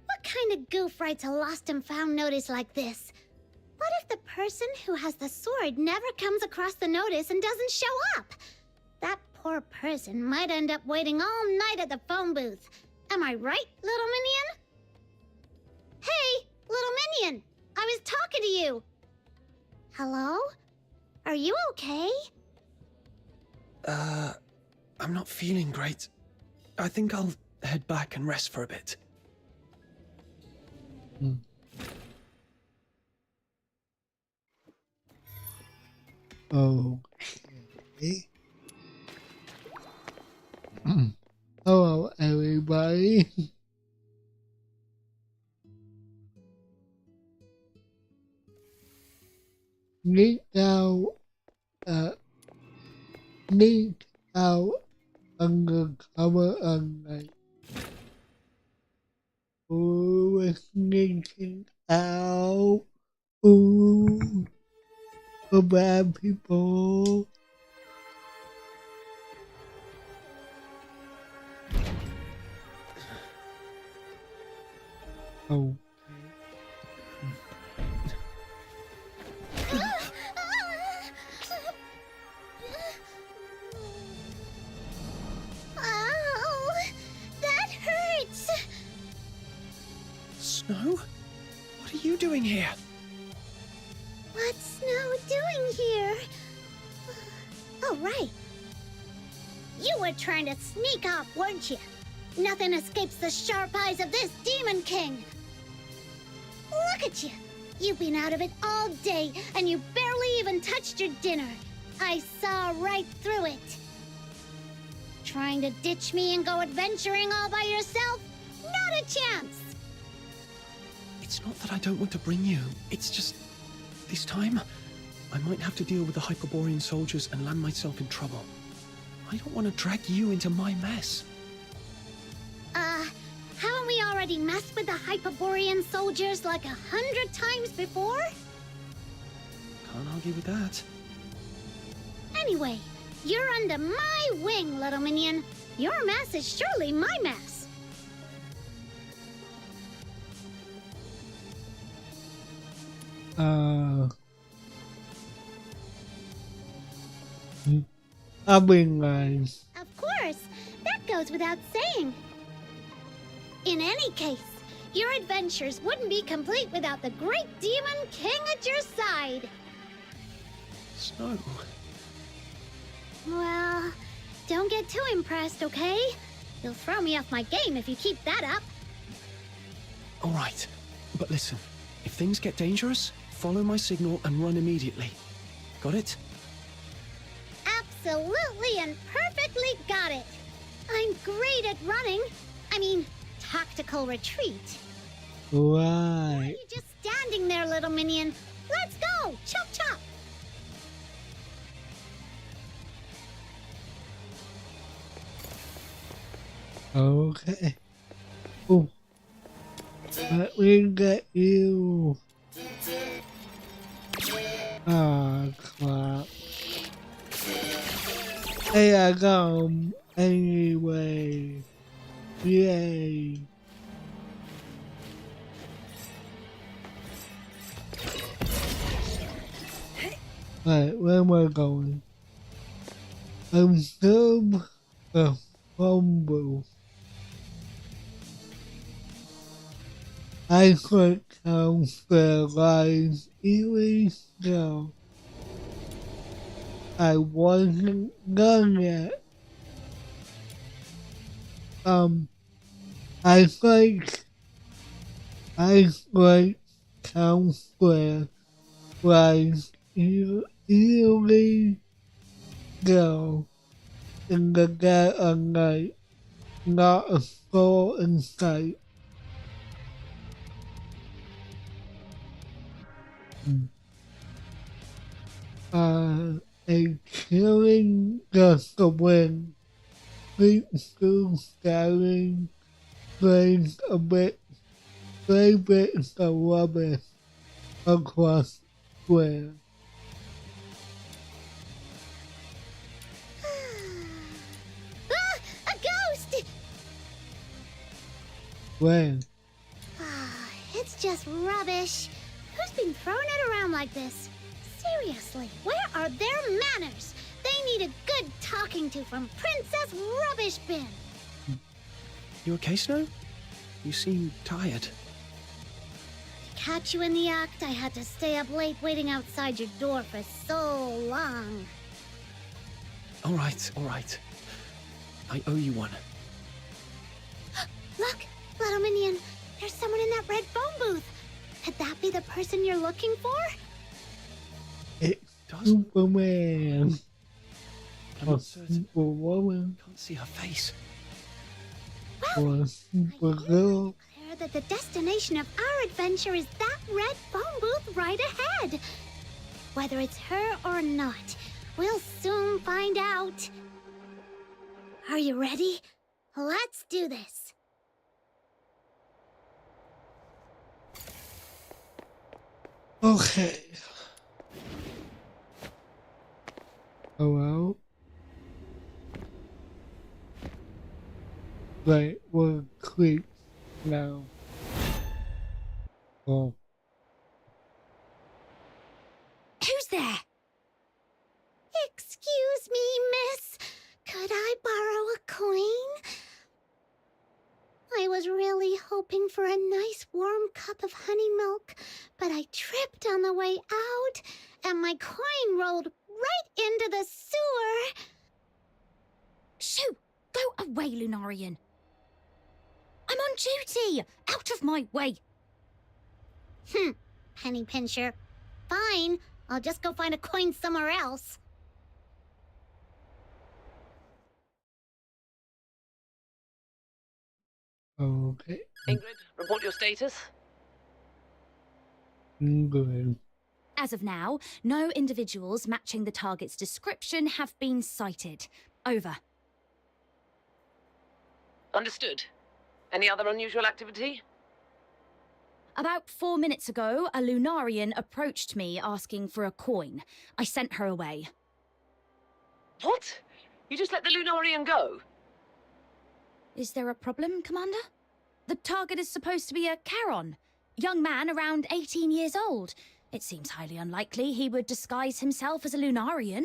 What kind of goof writes a lost and found notice like this? What if the person who has the sword never comes across the notice and doesn't show up? That poor person might end up waiting all night at the phone booth. Am I right, little minion? Hey, little minion! I was talking to you! Hello? Are you okay? I'm not feeling great. I think I'll head back and rest for a bit. Okay. Hello, everybody. Sneak out undercover at night. we're sneaking out. Ooh, the bad people. Oh. Ow! That hurts! Snow? What are you doing here? What's Snow doing here? Oh, right. You were trying to sneak off, weren't you? Nothing escapes the sharp eyes of this Demon King. Look at you. You've been out of it all day, and you barely even touched your dinner. I saw right through it. Trying to ditch me and go adventuring all by yourself? Not a chance! It's not that I don't want to bring you. It's just... this time, I might have to deal with the Hyperborean soldiers and land myself in trouble. I don't want to drag you into my mess. Haven't we already messed with the Hyperborean soldiers like 100 times before? Can't argue with that. Anyway, you're under my wing, little minion. Your mess is surely my mess. I've been nice. Of course, that goes without saying. In any case, your adventures wouldn't be complete without the great Demon King at your side. Snow. Well, don't get too impressed, okay? You'll throw me off my game if you keep that up. All right, but listen. If things get dangerous, follow my signal and run immediately. Got it? Absolutely and perfectly got it. I'm great at running. I mean, tactical retreat. Why are Right. you just standing there, little minion? Let's go! Chop chop! Okay. Ooh. Let me get you. Ah, crap. Hey, I got 'em anyway. Yay. Right, where am I going? I'm still a fumble. I could count the lines even so. I wasn't done yet. I could count the lines easily go in the dead of night, not a soul in sight. A chilling gust of wind sweeps through scattering grains of stray bits of rubbish across the square. Ah! A ghost! Where? It's just rubbish. Who's been throwing it around like this? Seriously, where are their manners? They need a good talking to from Princess Rubbish Bin. You okay, Snow? You seem tired. To catch you in the act, I had to stay up late waiting outside your door for so long. All right. I owe you one. Look, little minion, there's someone in that red phone booth. Could that be the person you're looking for? It's Superman. I'm Or not certain. Superwoman. Can't see her face. Or Supergirl. Declare that the destination of our adventure is that red phone booth right ahead. Whether it's her or not, we'll soon find out. Are you ready? Let's do this. Okay. Hello? Right, we're quick now. Oh. Who's there? Excuse me, miss. Could I borrow a coin? I was really hoping for a nice warm cup of honey milk, but I tripped on the way out, and my coin rolled right into the sewer. Shoo! Go away, Lunarian. I'm on duty! Out of my way! Penny pincher. Fine, I'll just go find a coin somewhere else. Okay. Ingrid, report your status. Good. As of now, no individuals matching the target's description have been sighted. Over. Understood. Any other unusual activity? About 4 minutes ago, a Lunarian approached me asking for a coin. I sent her away. What? You just let the Lunarian go? Is there a problem, Commander? The target is supposed to be a Charon. Young man around 18 years old. It seems highly unlikely he would disguise himself as a Lunarian.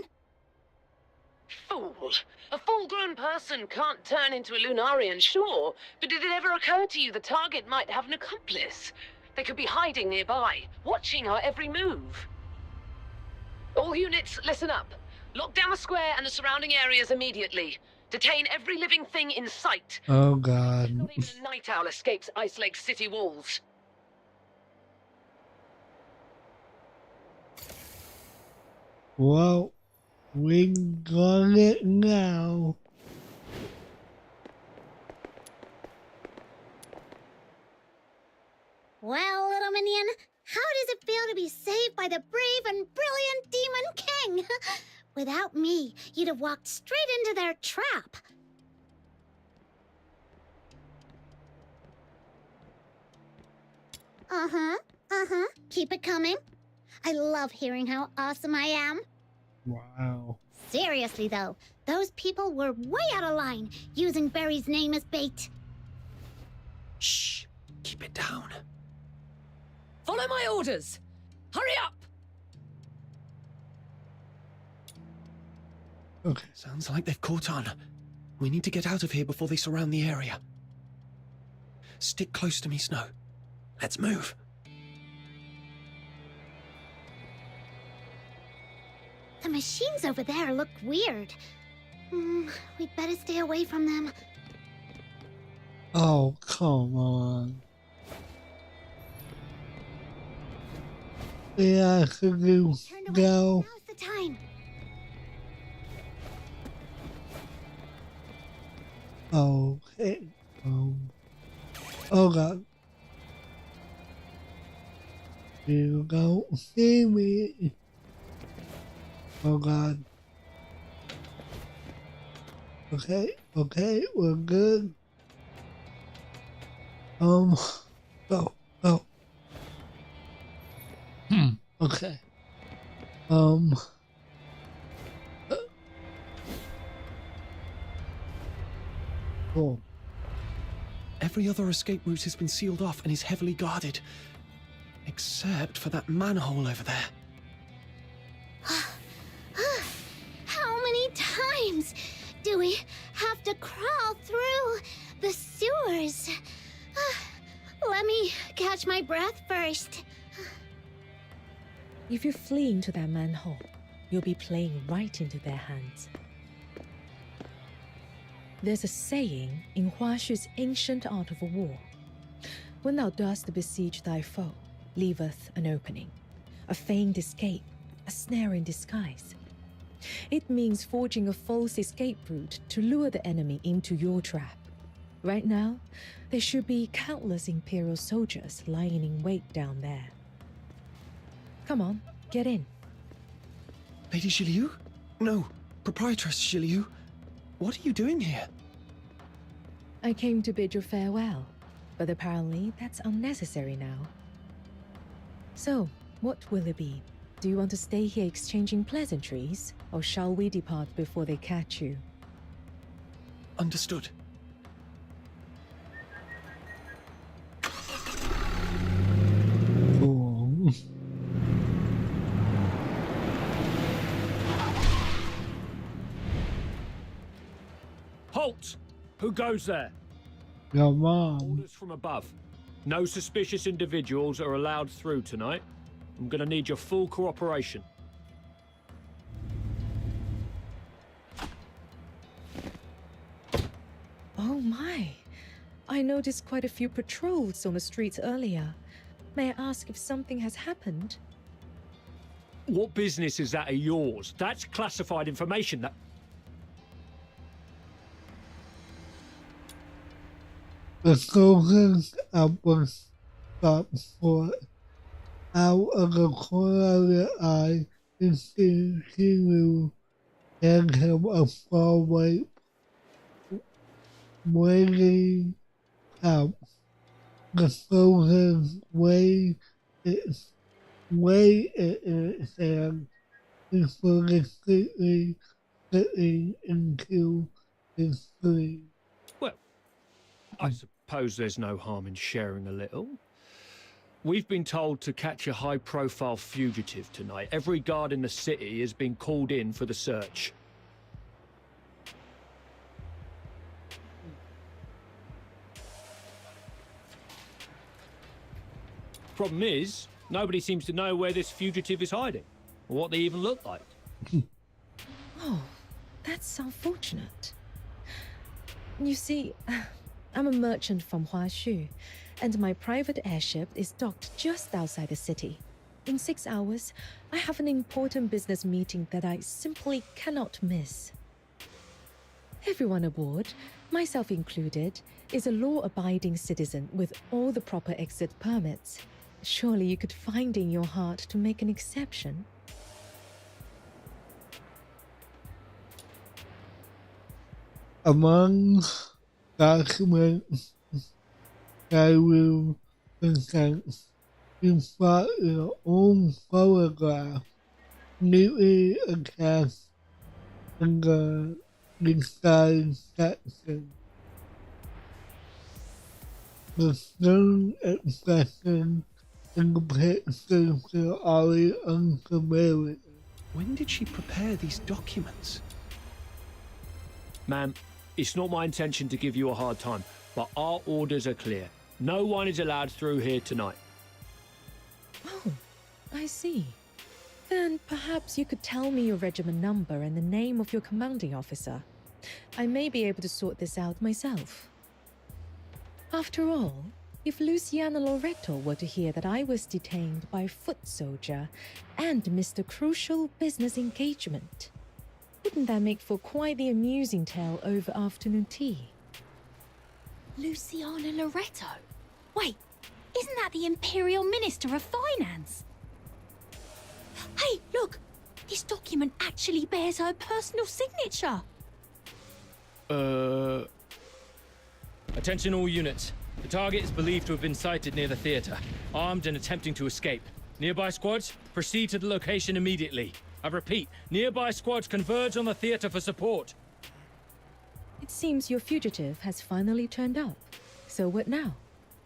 Fool! A full-grown person can't turn into a Lunarian, sure, but did it ever occur to you the target might have an accomplice? They could be hiding nearby, watching our every move. All units, listen up. Lock down the square and the surrounding areas immediately. Detain every living thing in sight. Oh, God. Not even a night owl escapes Ice Lake city walls. Well, we got it now. Well, little minion, how does it feel to be saved by the brave and brilliant Demon King? Without me, you'd have walked straight into their trap. Keep it coming. I love hearing how awesome I am. Wow. Seriously, though, those people were way out of line, using Barry's name as bait. Shh. Keep it down. Follow my orders! Hurry up! Okay. Sounds like they've caught on. We need to get out of here before they surround the area. Stick close to me, Snow. Let's move. The machines over there look weird. We'd better stay away from them. Oh, come on. Yeah, could you go? Now's the time. Okay. Oh, God. You don't see me. Oh, God. Okay, we're good. Go. Okay. Cool. Every other escape route has been sealed off and is heavily guarded. Except for that manhole over there. How many times do we have to crawl through the sewers? Let me catch my breath first. If you flee into that manhole, you'll be playing right into their hands. There's a saying in Huashu's ancient art of war. When thou dost besiege thy foe, leaveth an opening, a feigned escape, a snare in disguise. It means forging a false escape route to lure the enemy into your trap. Right now, there should be countless Imperial soldiers lying in wait down there. Come on, get in. Lady Shiliu? No, Proprietress Shiliu. What are you doing here? I came to bid you farewell, but apparently that's unnecessary now. So, What will it be? Do you want to stay here exchanging pleasantries, or shall we depart before they catch you? Understood. Oh. Halt! Who goes there? Your mom. Orders from above. No suspicious individuals are allowed through tonight. I'm gonna need your full cooperation. Oh my! I noticed quite a few patrols on the streets earlier. May I ask if something has happened? What business is that of yours? That's classified information that... The soldiers was stopped for out of the corner of the eye to see she will hand him a far white waiting out. The soldiers weighed its hand before completely slipping into his sleeve. Well, I suppose there's no harm in sharing a little. We've been told to catch a high-profile fugitive tonight. Every guard in the city has been called in for the search. Problem is, nobody seems to know where this fugitive is hiding, or what they even look like. Oh, that's unfortunate. You see, I'm a merchant from Huashu, and my private airship is docked just outside the city. In 6 hours, I have an important business meeting that I simply cannot miss. Everyone aboard, myself included, is a law-abiding citizen with all the proper exit permits. Surely you could find in your heart to make an exception. Among documents I will present, you brought your own photograph neatly attached in the design section. The stern expression in the pictures are already unfamiliar. When did she prepare these documents? Ma'am, it's not my intention to give you a hard time, but our orders are clear. No one is allowed through here tonight. Oh, I see. Then perhaps you could tell me your regiment number and the name of your commanding officer. I may be able to sort this out myself. After all, if Luciana Loreto were to hear that I was detained by a foot soldier and missed a crucial business engagement, wouldn't that make for quite the amusing tale over afternoon tea? Luciana Loreto? Wait, isn't that the Imperial Minister of Finance? Hey, look! This document actually bears her personal signature! Attention all units. The target is believed to have been sighted near the theater, armed and attempting to escape. Nearby squads, proceed to the location immediately. I repeat, nearby squads converge on the theater for support. It seems your fugitive has finally turned up. So what now?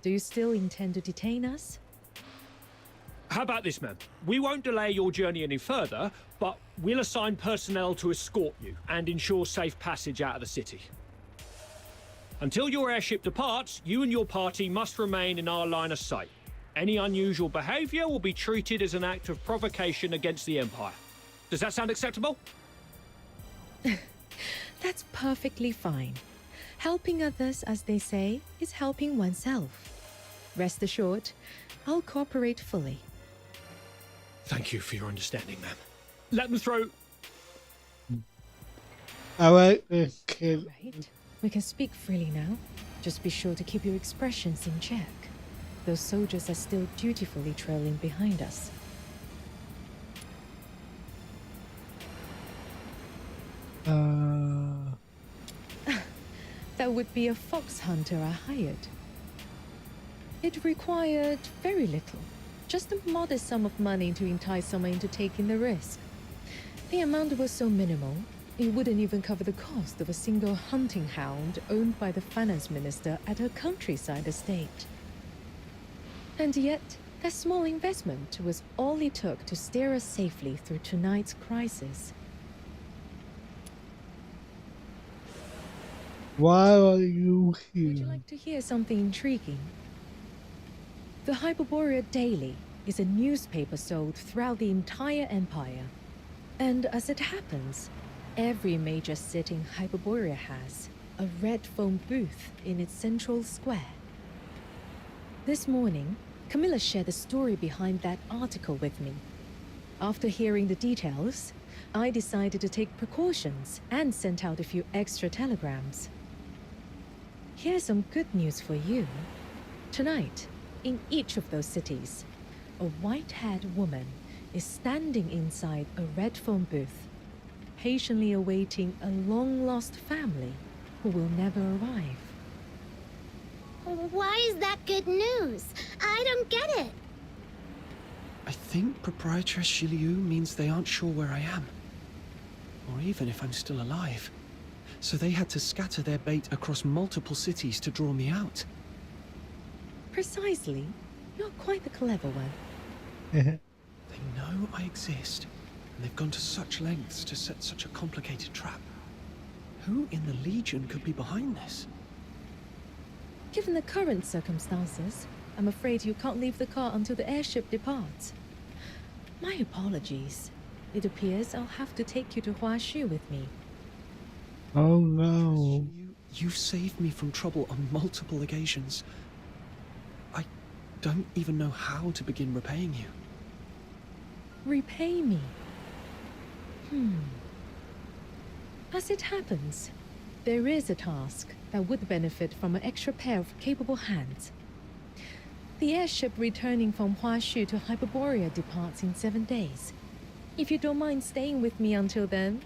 Do you still intend to detain us? How about this, ma'am? We won't delay your journey any further, but we'll assign personnel to escort you and ensure safe passage out of the city. Until your airship departs, you and your party must remain in our line of sight. Any unusual behavior will be treated as an act of provocation against the Empire. Does that sound acceptable? That's perfectly fine. Helping others, as they say, is helping oneself. Rest assured, I'll cooperate fully. Thank you for your understanding, ma'am. Let them through. I like this kid. Right. We can speak freely now. Just be sure to keep your expressions in check. Those soldiers are still dutifully trailing behind us. That would be a fox hunter I hired. It required very little. Just a modest sum of money to entice someone into taking the risk. The amount was so minimal, it wouldn't even cover the cost of a single hunting hound owned by the finance minister at her countryside estate. And yet, that small investment was all it took to steer us safely through tonight's crisis. Why are you here? Would you like to hear something intriguing? The Hyperborea Daily is a newspaper sold throughout the entire empire. And as it happens, every major city in Hyperborea has a red foam booth in its central square. This morning, Camilla shared the story behind that article with me. After hearing the details, I decided to take precautions and sent out a few extra telegrams. Here's some good news for you. Tonight, in each of those cities, a white-haired woman is standing inside a red phone booth, patiently awaiting a long-lost family who will never arrive. Why is that good news? I don't get it. I think Proprietress Shiliu means they aren't sure where I am. Or even if I'm still alive. So they had to scatter their bait across multiple cities to draw me out. Precisely. You're quite the clever one. They know I exist, and they've gone to such lengths to set such a complicated trap. Who in the Legion could be behind this? Given the current circumstances, I'm afraid you can't leave the car until the airship departs. My apologies. It appears I'll have to take you to Huashu with me. Oh no. You've saved me from trouble on multiple occasions. I don't even know how to begin repaying you. Repay me? As it happens, there is a task that would benefit from an extra pair of capable hands. The airship returning from Huashu to Hyperborea departs in 7 days. If you don't mind staying with me until then,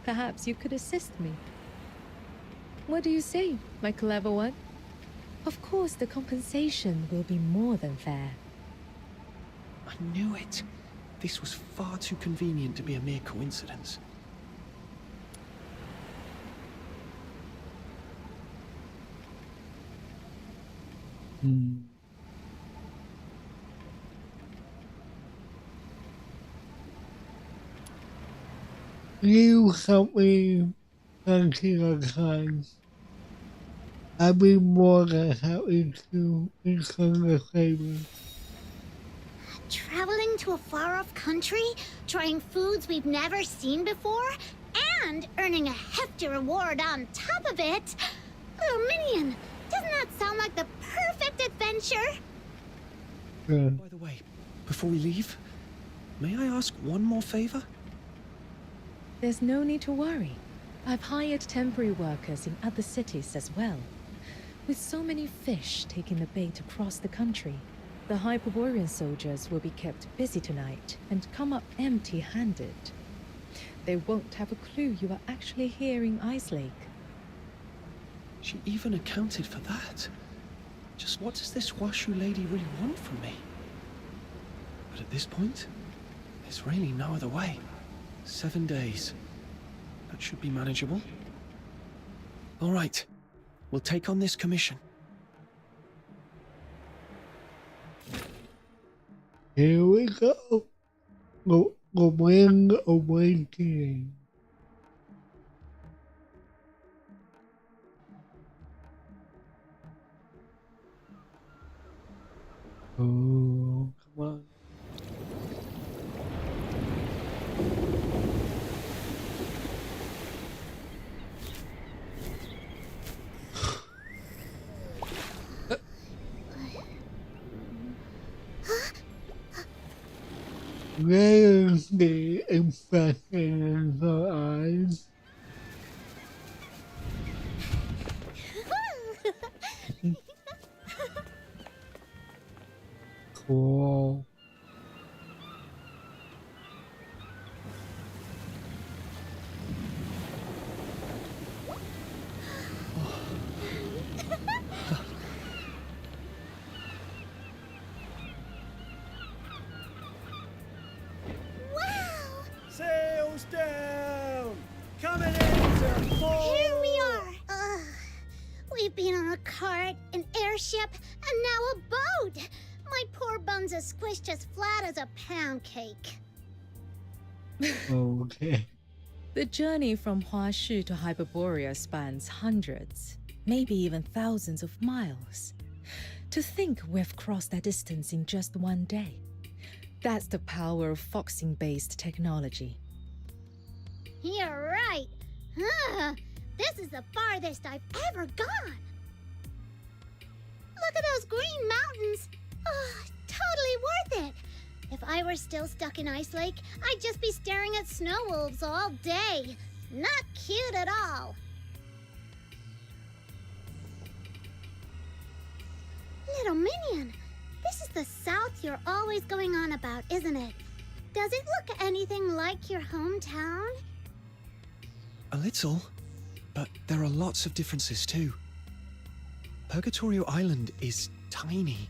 perhaps you could assist me. What do you say, my clever one? Of course, the compensation will be more than fair. I knew it. This was far too convenient to be a mere coincidence. You help me plenty of times. I'd be more than happy to return the favor. Traveling to a far-off country, trying foods we've never seen before, and earning a hefty reward on top of it. Little Minion, doesn't that sound like the perfect adventure? By the way, before we leave, may I ask one more favor? There's no need to worry. I've hired temporary workers in other cities as well. With so many fish taking the bait across the country, the Hyperborean soldiers will be kept busy tonight and come up empty-handed. They won't have a clue you are actually here in Ice Lake. She even accounted for that. Just what does this Huashu lady really want from me? But at this point, there's really no other way. 7 days. That should be manageable. All right. We'll take on this commission. Here we go. The Wind Awakening. Oh, come on. There's the infection in her eyes. Cool. A cart, an airship, and now a boat! My poor buns are squished as flat as a pound cake. Okay. The journey from Huashu to Hyperborea spans hundreds, maybe even thousands of miles. To think we've crossed that distance in just one day. That's the power of foxing-based technology. You're right. This is the farthest I've ever gone. Look at those green mountains. Oh, totally worth it. If I were still stuck in Ice Lake, I'd just be staring at snow wolves all day. Not cute at all. Little Minion, this is the South you're always going on about, isn't it? Does it look anything like your hometown? A little, but there are lots of differences too. Purgatorio Island is tiny.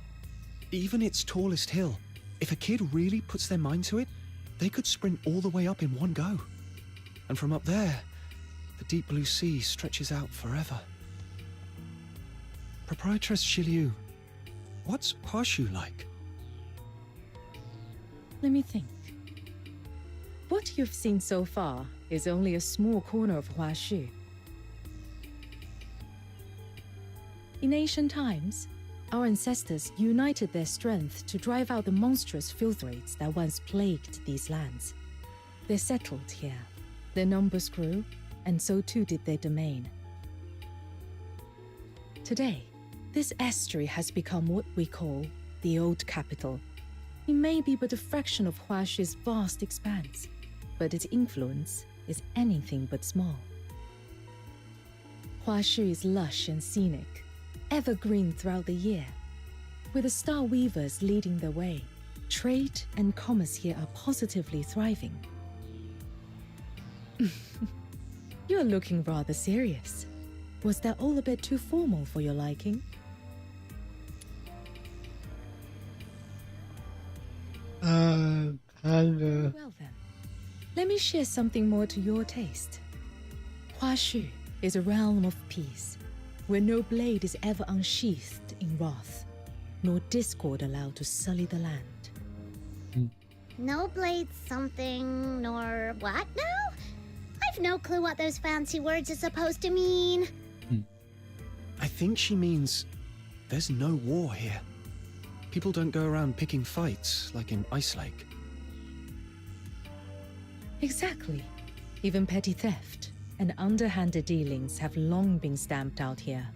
Even its tallest hill, if a kid really puts their mind to it, they could sprint all the way up in one go. And from up there, the deep blue sea stretches out forever. Proprietress Shiliu, what's Huashu like? Let me think. What you've seen so far is only a small corner of Huashu. In ancient times, our ancestors united their strength to drive out the monstrous filth raids that once plagued these lands. They settled here. Their numbers grew, and so too did their domain. Today, this estuary has become what we call the Old Capital. It may be but a fraction of Huashu's vast expanse, but its influence is anything but small. Huashu is lush and scenic, evergreen throughout the year. With the Star Weavers leading the way, trade and commerce here are positively thriving. You're looking rather serious. Was that all a bit too formal for your liking? Kinda. Well then, let me share something more to your taste. Huashu is a realm of peace, where no blade is ever unsheathed in wrath, nor discord allowed to sully the land. No blade something, nor what now? I've no clue what those fancy words are supposed to mean. I think she means there's no war here. People don't go around picking fights like in Ice Lake. Exactly. Even petty theft and underhanded dealings have long been stamped out here.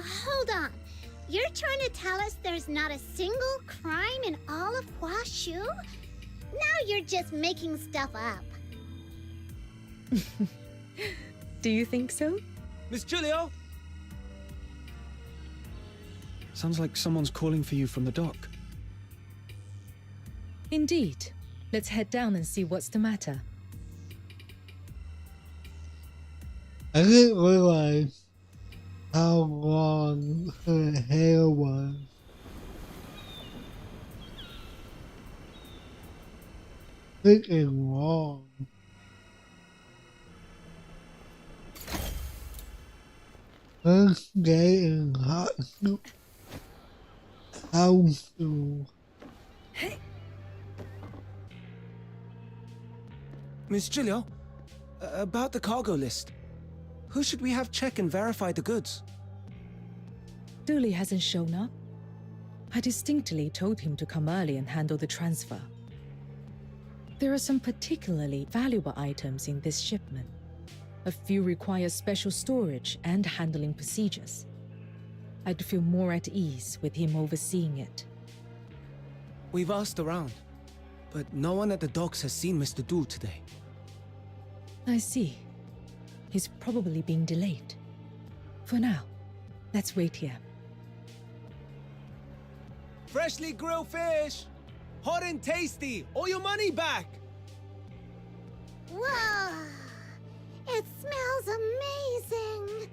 Hold on. You're trying to tell us there's not a single crime in all of Huashu? Now you're just making stuff up. Do you think so? Miss Julio! Sounds like someone's calling for you from the dock. Indeed. Let's head down and see what's the matter. I didn't realize how long her hair was. Freaking long. First day in hot soup. House to. Miss Julio, about the cargo list. Who should we have check and verify the goods? Dooley hasn't shown up. I distinctly told him to come early and handle the transfer. There are some particularly valuable items in this shipment. A few require special storage and handling procedures. I'd feel more at ease with him overseeing it. We've asked around, but no one at the docks has seen Mr. Dool today. I see. He's probably being delayed. For now, let's wait here. Freshly grilled fish! Hot and tasty! All your money back! Whoa! It smells amazing!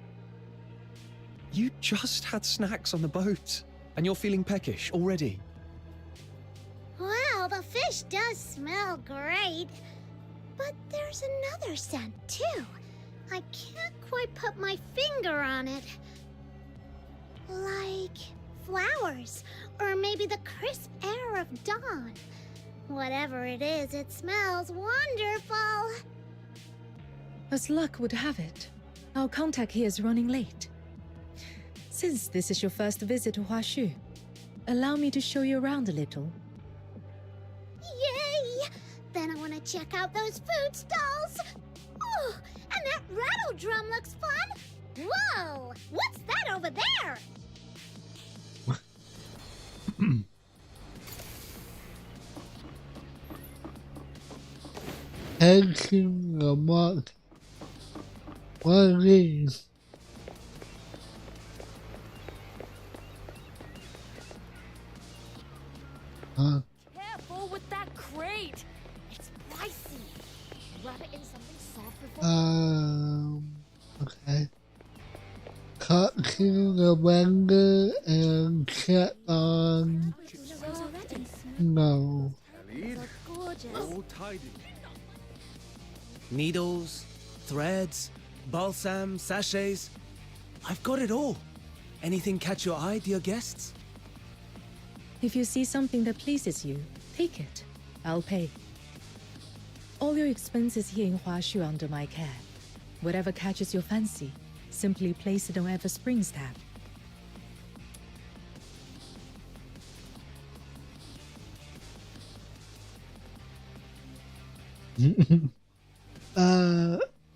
You just had snacks on the boat, and you're feeling peckish already. Well, the fish does smell great. But there's another scent, too. I can't quite put my finger on it. flowers, or maybe the crisp air of dawn. Whatever it is, it smells wonderful. As luck would have it, our contact here is running late. Since this is your first visit to Huashu, allow me to show you around a little. Yay! Then I want to check out those food stalls. Oh, and that rattle drum looks fun. Whoa! What's that over there? Taking a mark. What is? Careful with that crate. It's pricey. Wrap it in something soft before. Okay. Cutting the banger and cat on. No. All tidy. Needles, threads, balsam, sachets. I've got it all. Anything catch your eye, dear guests? If you see something that pleases you, take it. I'll pay. All your expenses here in Huashu are under my care. Whatever catches your fancy, simply place it on Ever Springs tab.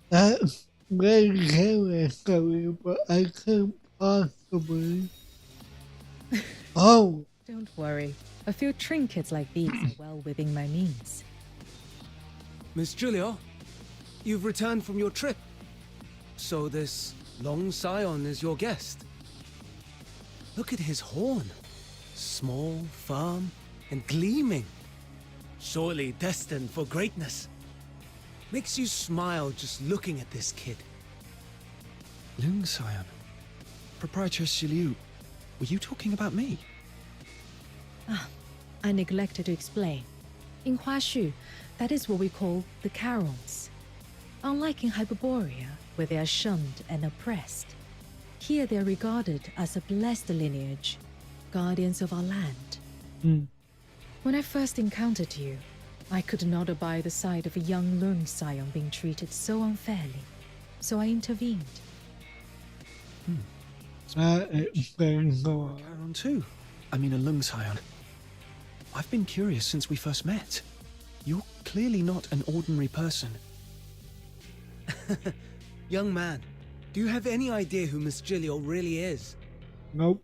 That's very curious, but I can't possibly. Oh! Don't worry. A few trinkets like these are well within my means. Miss Julio, you've returned from your trip. So this long scion is your guest. Look at his horn. Small, firm, and gleaming. Surely destined for greatness. Makes you smile just looking at this kid. Lung Scion. Proprietor Shiliu, were you talking about me? Ah, I neglected to explain. In Huashu, that is what we call the Carons. Unlike in Hyperborea, where they are shunned and oppressed, here they are regarded as a blessed lineage, guardians of our land. When I first encountered you, I could not abide the sight of a young Lung Scion being treated so unfairly, so I intervened. That explains a lot. Caron too. I mean a Lung Scion. I've been curious since we first met. You're clearly not an ordinary person. Young man, do you have any idea who Miss Julio really is? Nope.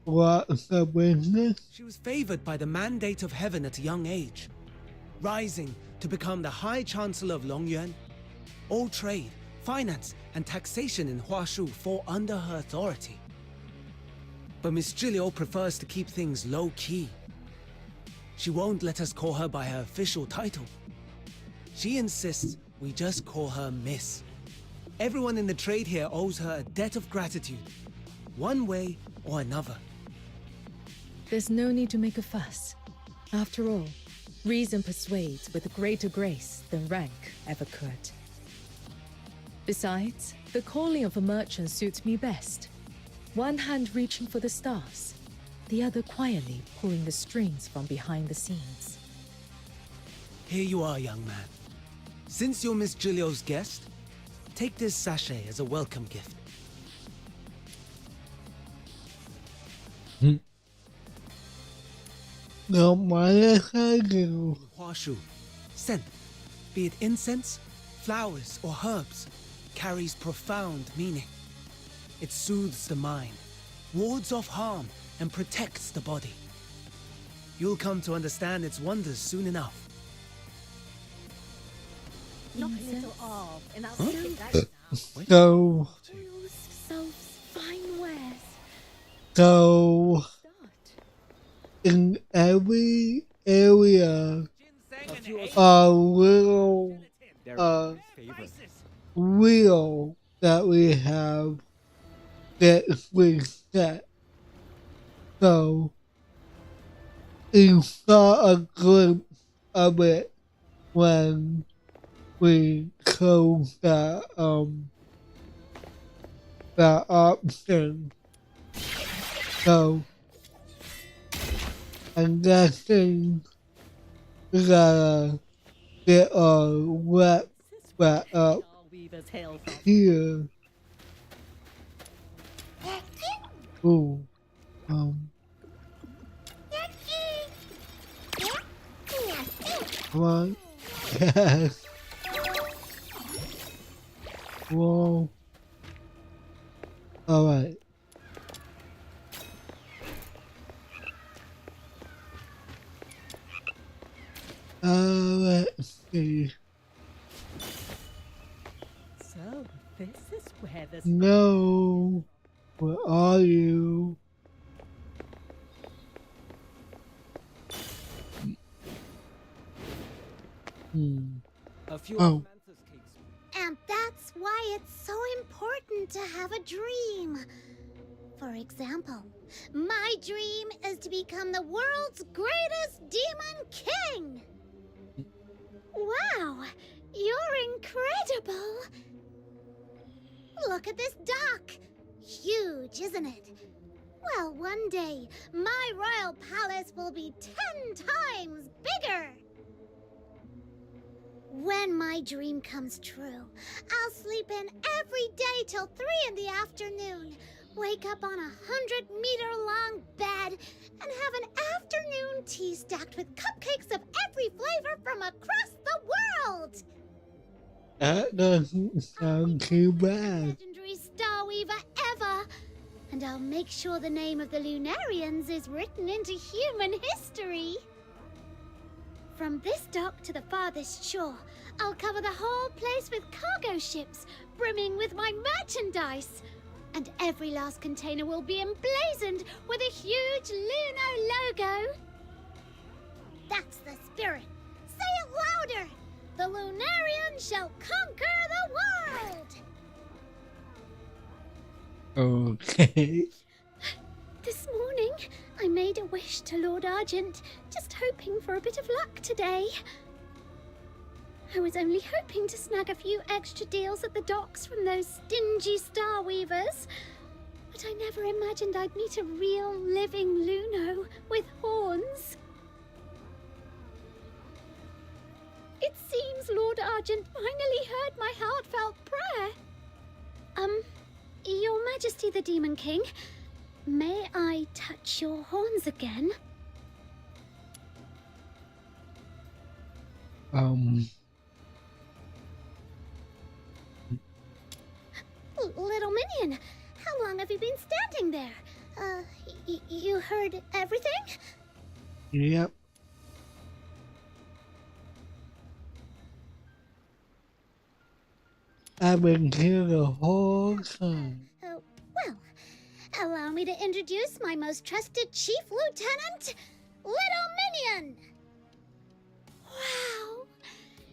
What's the business? She was favored by the mandate of heaven at a young age, rising to become the High Chancellor of Longyuan. All trade, finance, and taxation in Huashu fall under her authority. But Miss Julio prefers to keep things low-key. She won't let us call her by her official title. She insists we just call her Miss. Everyone in the trade here owes her a debt of gratitude, one way or another. There's no need to make a fuss. After all, reason persuades with greater grace than rank ever could. Besides, the calling of a merchant suits me best. One hand reaching for the stars, the other quietly pulling the strings from behind the scenes. Here you are, young man. Since you're Miss Julio's guest, take this sachet as a welcome gift. No matter how you. Huashu, scent, be it incense, flowers, or herbs, carries profound meaning. It soothes the mind, wards off harm, and protects the body. You'll come to understand its wonders soon enough. Not a little of, and I'll Huh? take it right now. So, So fine wares. so in every area, a little wheel that we have gets reset. So, you saw a glimpse of it when we close the option. So I'm guessing we gotta get our web back up here. Ooh, come on. Yes. Whoa. Alright. Let's see. So, this is where this... No. Where are you? Oh. And that's why it's so important to have a dream. For example, my dream is to become the world's greatest demon king. Wow, you're incredible. Look at this dock. Huge, isn't it? Well, one day, my royal palace will be 10 times bigger. When my dream comes true, I'll sleep in every day till 3 in the afternoon, wake up on a 100-meter-long bed, and have an afternoon tea stacked with cupcakes of every flavor from across the world. That doesn't sound too bad. Legendary Star Weaver ever. And I'll make sure the name of the Lunarians is written into human history. From this dock to the farthest shore, I'll cover the whole place with cargo ships, brimming with my merchandise. And every last container will be emblazoned with a huge Luno logo. That's the spirit. Say it louder. The Lunarians shall conquer the world. Okay. This morning, I made a wish to Lord Argent, just hoping for a bit of luck today. I was only hoping to snag a few extra deals at the docks from those stingy Star Weavers. But I never imagined I'd meet a real living Luno with horns. It seems Lord Argent finally heard my heartfelt prayer. Your Majesty the Demon King, may I touch your horns again? Little Minion, how long have you been standing there? You heard everything? Yep. I've been here the whole time. Well, allow me to introduce my most trusted Chief Lieutenant, Little Minion! Wow!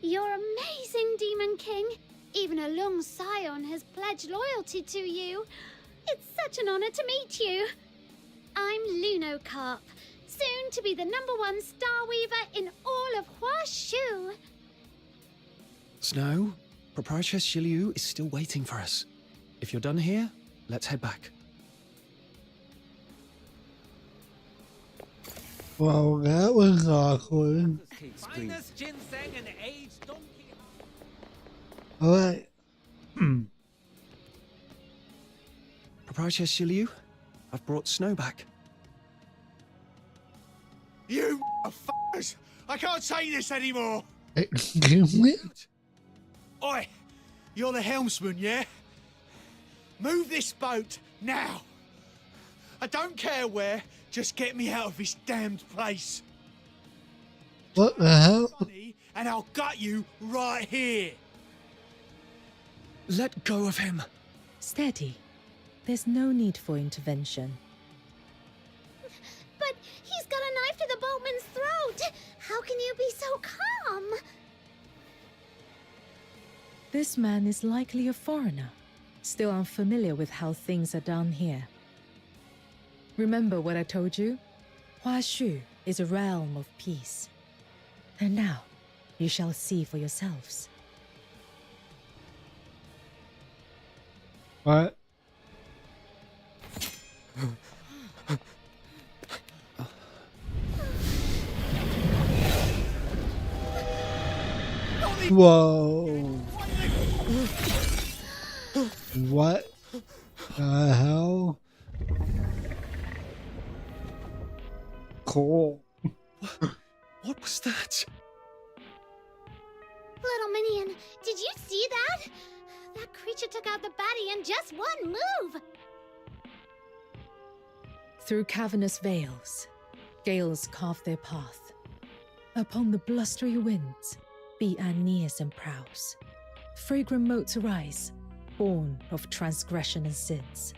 You're amazing, Demon King. Even a Lung Scion has pledged loyalty to you. It's such an honor to meet you. I'm Lunocarp, soon to be the #1 Star Weaver in all of Huashu. Snow, Proprietress Shiliu is still waiting for us. If you're done here, let's head back. Well, that was awkward. Finest ginseng and aged donkey. Alright. Proprietress Shiliu, I've brought Snow back. You f***ers! I can't take this anymore! Excuse me? Oi! You're the helmsman, yeah? Move this boat, now! I don't care where, just get me out of this damned place. What the hell? And I'll gut you right here! Let go of him! Steady. There's no need for intervention. But he's got a knife to the boatman's throat! How can you be so calm? This man is likely a foreigner, still unfamiliar with how things are done here. Remember what I told you? Huashu is a realm of peace. And now, you shall see for yourselves. What? Whoa. What the hell? Cool. What was that? Little Minion, did you see that? That creature took out the baddie in just one move! Through cavernous veils, gales carve their path. Upon the blustery winds, Bi-An nears and prowls. Fragrant motes arise, born of transgression and sins.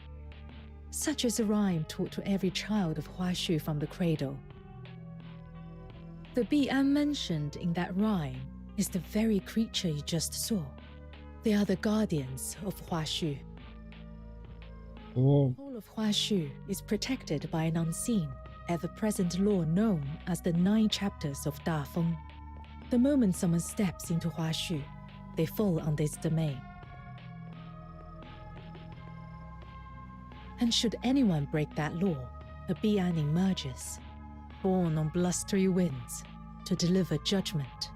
Such is a rhyme taught to every child of Huashu from the cradle. The Bi-An mentioned in that rhyme is the very creature you just saw. They are the guardians of Huashu. Oh. All of Huashu is protected by an unseen, ever-present law known as the 9 chapters of Da Feng. The moment someone steps into Huashu, they fall under its domain. And should anyone break that law, a Bi-An emerges, born on blustery winds, to deliver judgment.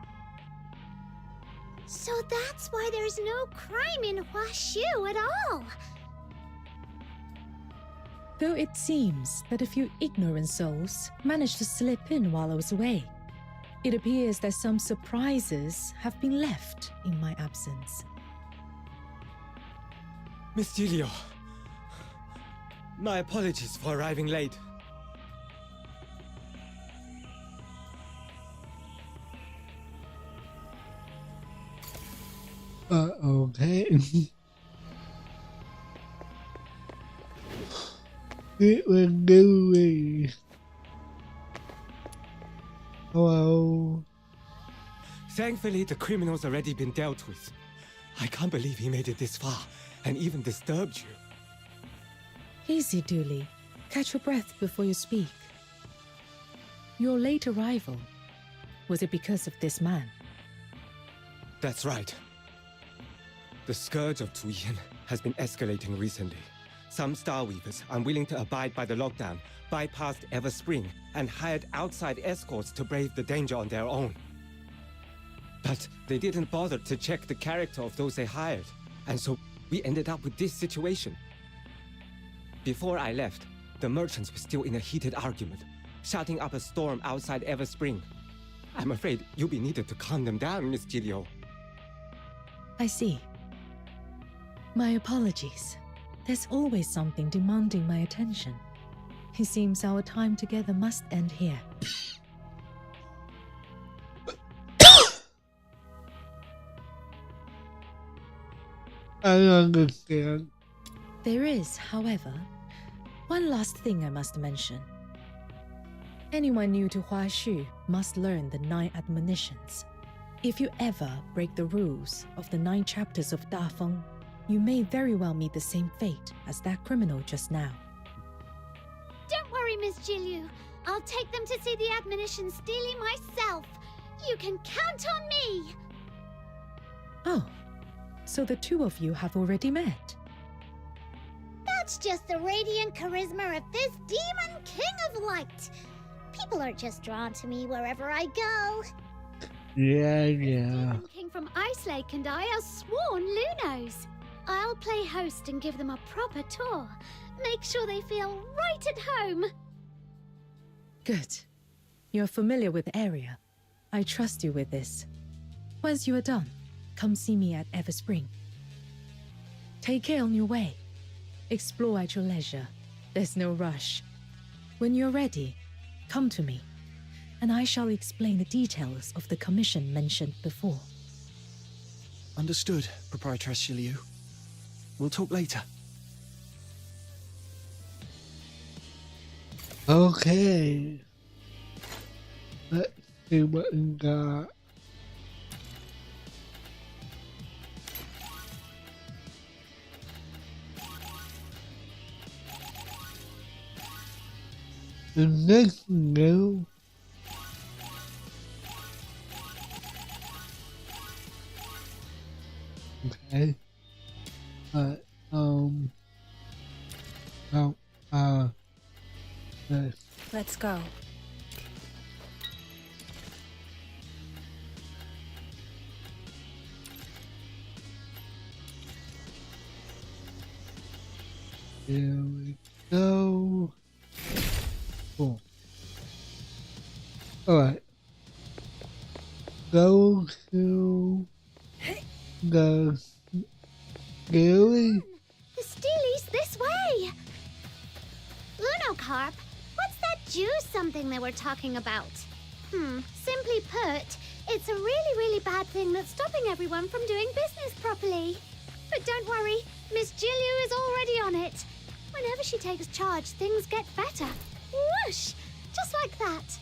So that's why there's no crime in Huashu at all! Though it seems that a few ignorant souls managed to slip in while I was away, it appears that some surprises have been left in my absence. Miss Gilio, my apologies for arriving late. Okay. It was doing. Hello. Thankfully, the criminal's already been dealt with. I can't believe he made it this far and even disturbed you. Easy, Dooley. Catch your breath before you speak. Your late arrival, was it because of this man? That's right. The scourge of Tuyin has been escalating recently. Some Starweavers, unwilling to abide by the lockdown, bypassed Everspring and hired outside escorts to brave the danger on their own. But they didn't bother to check the character of those they hired, and so we ended up with this situation. Before I left, the merchants were still in a heated argument, shouting up a storm outside Everspring. I'm afraid you'll be needed to calm them down, Miss Gilio. I see. My apologies. There's always something demanding my attention. It seems our time together must end here. I understand. There is, however, one last thing I must mention. Anyone new to Huashu must learn the 9 admonitions. If you ever break the rules of the 9 chapters of Da Feng, you may very well meet the same fate as that criminal just now. Don't worry, Miss Gilio. I'll take them to see the admonitions daily myself. You can count on me! Oh, so the two of you have already met. That's just the radiant charisma of this demon king of light. People are just drawn to me wherever I go. Yeah. Demon King from Ice Lake and I are sworn Lunos. I'll play host and give them a proper tour. Make sure they feel right at home. Good. You're familiar with the area. I trust you with this. Once you are done, come see me at Everspring. Take care on your way. Explore at your leisure. There's no rush. When you're ready, come to me, and I shall explain the details of the commission mentioned before. Understood, Proprietress Shiliu. We'll talk later. Okay. Let's see what we got. The next new. Okay. Oh, uh, Let's go. here we go. Cool. Alright. Go to the Gilly. The Steely's this way! Lunocarp, what's that juice something they were talking about? Simply put, it's a really bad thing that's stopping everyone from doing business properly. But don't worry, Miss Jilu is already on it. Whenever she takes charge, things get better. Whoosh! Just like that.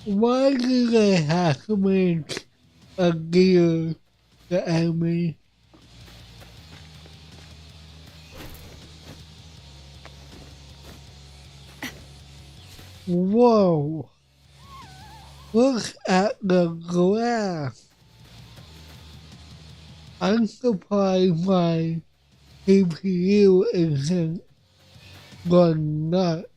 Why do they have to make a gear the enemy? Whoa! Look at the glass. I'm surprised my CPU isn't gone nuts.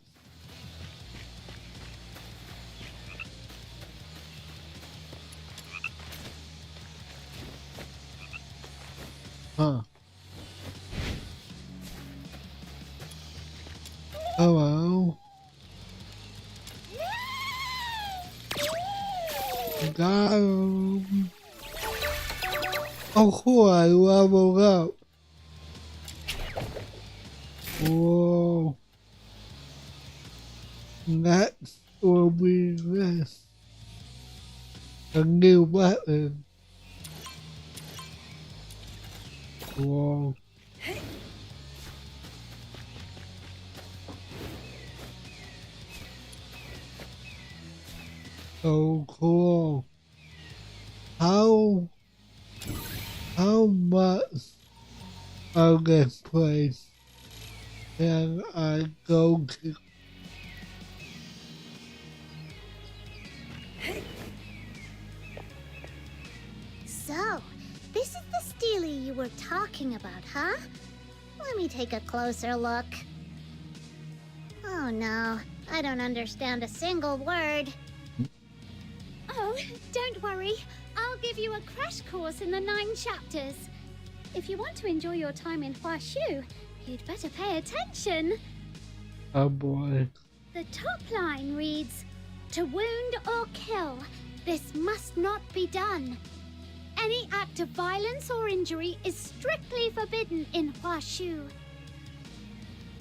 Huh. Hello. Got him. Oh cool, I leveled up. Whoa. Next will be this. A new weapon. Whoa. So cool. How much of this place can I go to? So, this is the Steely you were talking about, huh? Let me take a closer look. Oh no, I don't understand a single word. Oh, don't worry. I'll give you a crash course in the 9 chapters. If you want to enjoy your time in Huashu, you'd better pay attention. Oh boy. The top line reads, "To wound or kill, this must not be done. Any act of violence or injury is strictly forbidden in Huashu."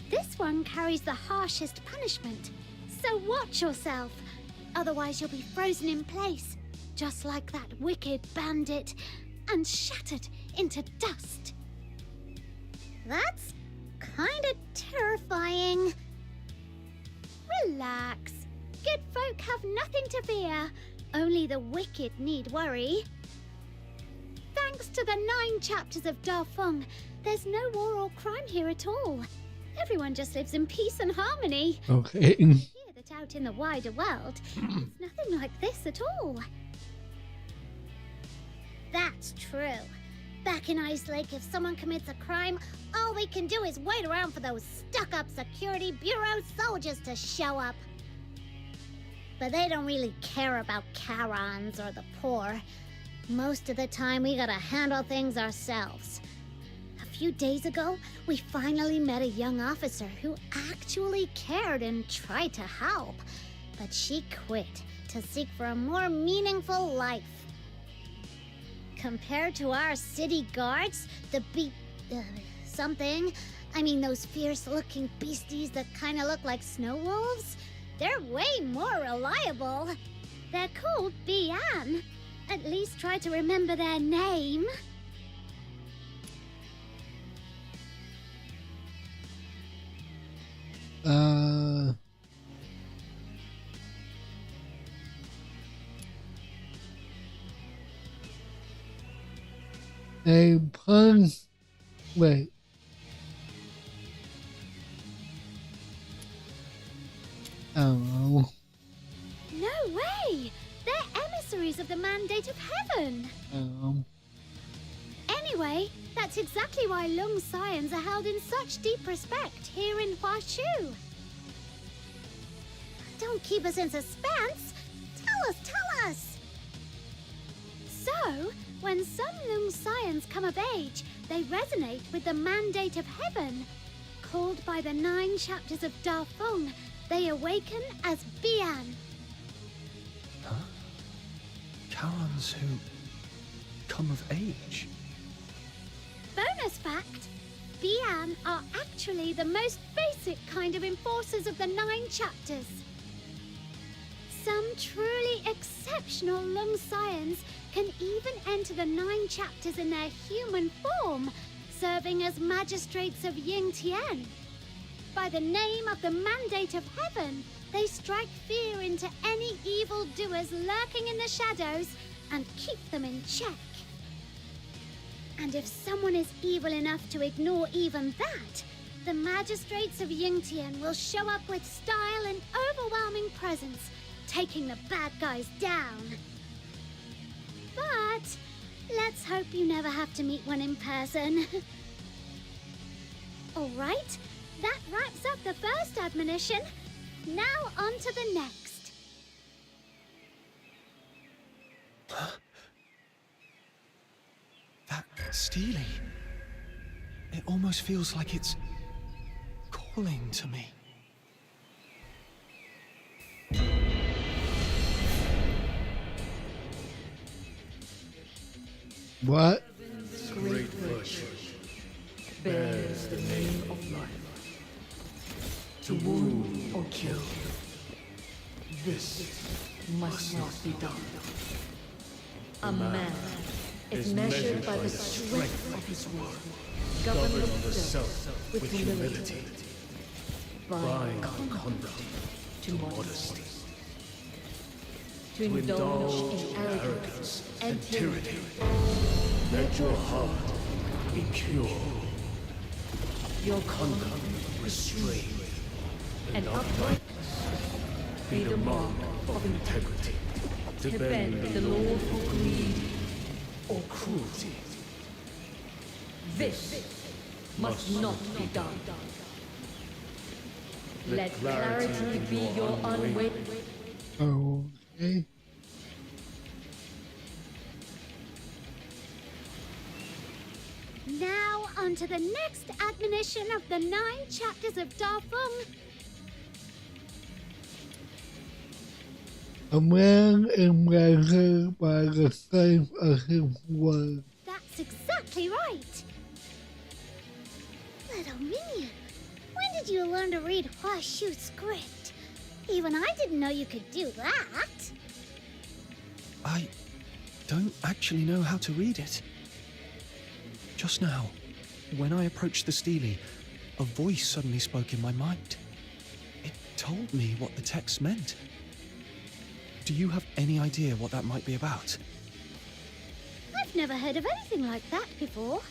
This one carries the harshest punishment, so watch yourself. Otherwise you'll be frozen in place, just like that wicked bandit, and shattered into dust. That's kinda terrifying. Relax. Good folk have nothing to fear. Only the wicked need worry. Thanks to the 9 chapters of Dafeng, there's no war or crime here at all. Everyone just lives in peace and harmony. Okay. Hear that out in the wider world, it's nothing like this at all. That's true. Back in Ice Lake, if someone commits a crime, all we can do is wait around for those stuck-up Security Bureau soldiers to show up. But they don't really care about Karons or the poor. Most of the time, we gotta handle things ourselves. A few days ago, we finally met a young officer who actually cared and tried to help. But she quit to seek for a more meaningful life. Compared to our city guards, the those fierce-looking beasties that kind of look like snow wolves, they're way more reliable. They're called Bian. At least try to remember their name. A pun. Wait. Oh. No way! They're emissaries of the Mandate of Heaven. Anyway, that's exactly why Lung Scions are held in such deep respect here in Huashu. Don't keep us in suspense. Tell us! So, when some Lung Scions come of age, they resonate with the mandate of heaven. Called by the 9 chapters of Da Feng, they awaken as Bian. Huh? Karons who come of age? Bonus fact, Bian are actually the most basic kind of enforcers of the 9 chapters. Some truly exceptional Lung Scions can even enter the 9 chapters in their human form, serving as magistrates of Ying Tian. By the name of the mandate of heaven, they strike fear into any evildoers lurking in the shadows and keep them in check. And if someone is evil enough to ignore even that, the magistrates of Ying Tian will show up with style and overwhelming presence, taking the bad guys down. But let's hope you never have to meet one in person. Alright, that wraps up the first admonition. Now on to the next. That Steely. It almost feels like it's calling to me. What? Great virtue bears the name of life. To wound or kill, this must not be done. A man is measured by the strength of his will. Govern yourself with humility. Bind conduct to modesty. To indulge in arrogance and tyranny. Let your heart be pure. Your conduct restrained. And uprightness be the mark of integrity. To bend the law for greed or cruelty. This must not be done. Let clarity be your unwavering. Okay. Now on to the next admonition of the 9 chapters of Da Feng. A man is measured by the strength of his word. That's exactly right. Little minion, when did you learn to read Huashu script? Even I didn't know you could do that. I don't actually know how to read it. Just now, when I approached the Steely, a voice suddenly spoke in my mind. It told me what the text meant. Do you have any idea what that might be about? I've never heard of anything like that before.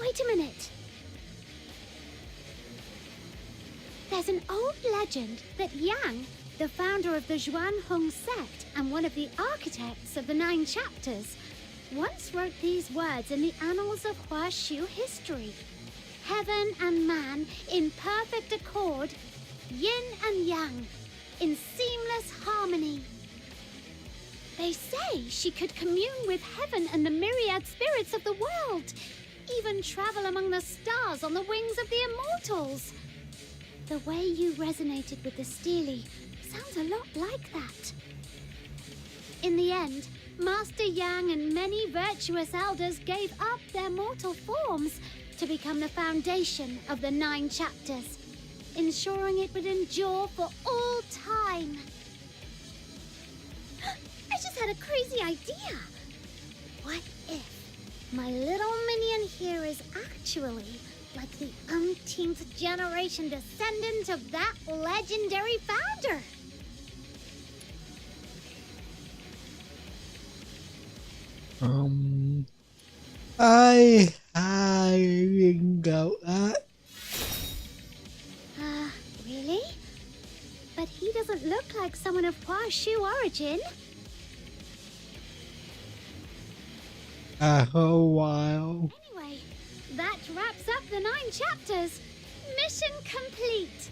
Wait a minute. There's an old legend that Yang, the founder of the Zhuan Hong sect and one of the architects of the 9 chapters, once wrote these words in the annals of Huashu history. Heaven and man in perfect accord, yin and yang, in seamless harmony. They say she could commune with heaven and the myriad spirits of the world, even travel among the stars on the wings of the immortals. The way you resonated with the Steely sounds a lot like that. In the end, Master Yang and many virtuous elders gave up their mortal forms to become the foundation of the 9 chapters, ensuring it would endure for all time. I just had a crazy idea. What if my little minion here is actually like the umpteenth generation descendant of that legendary founder? I didn't doubt that. Really? But he doesn't look like someone of Huashu origin. a whole while. Anyway, that wraps up the 9 chapters. Mission complete.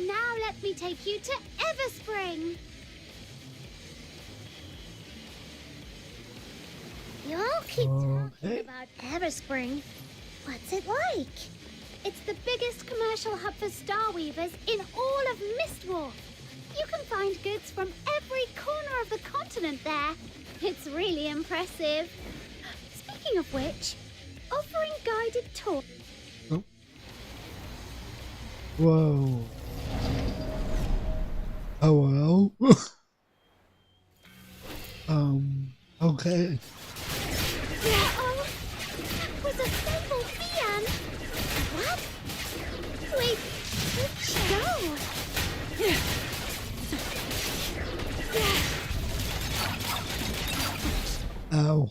Now let me take you to Everspring. You all keep talking about Everspring. What's it like? It's the biggest commercial hub for Starweavers in all of Mistwalk. You can find goods from every corner of the continent there. It's really impressive. Speaking of which, offering guided tours. Oh. Whoa. Oh, well. Okay. Oh, that was a stable fan. What? Wait, where'd she go? Ow.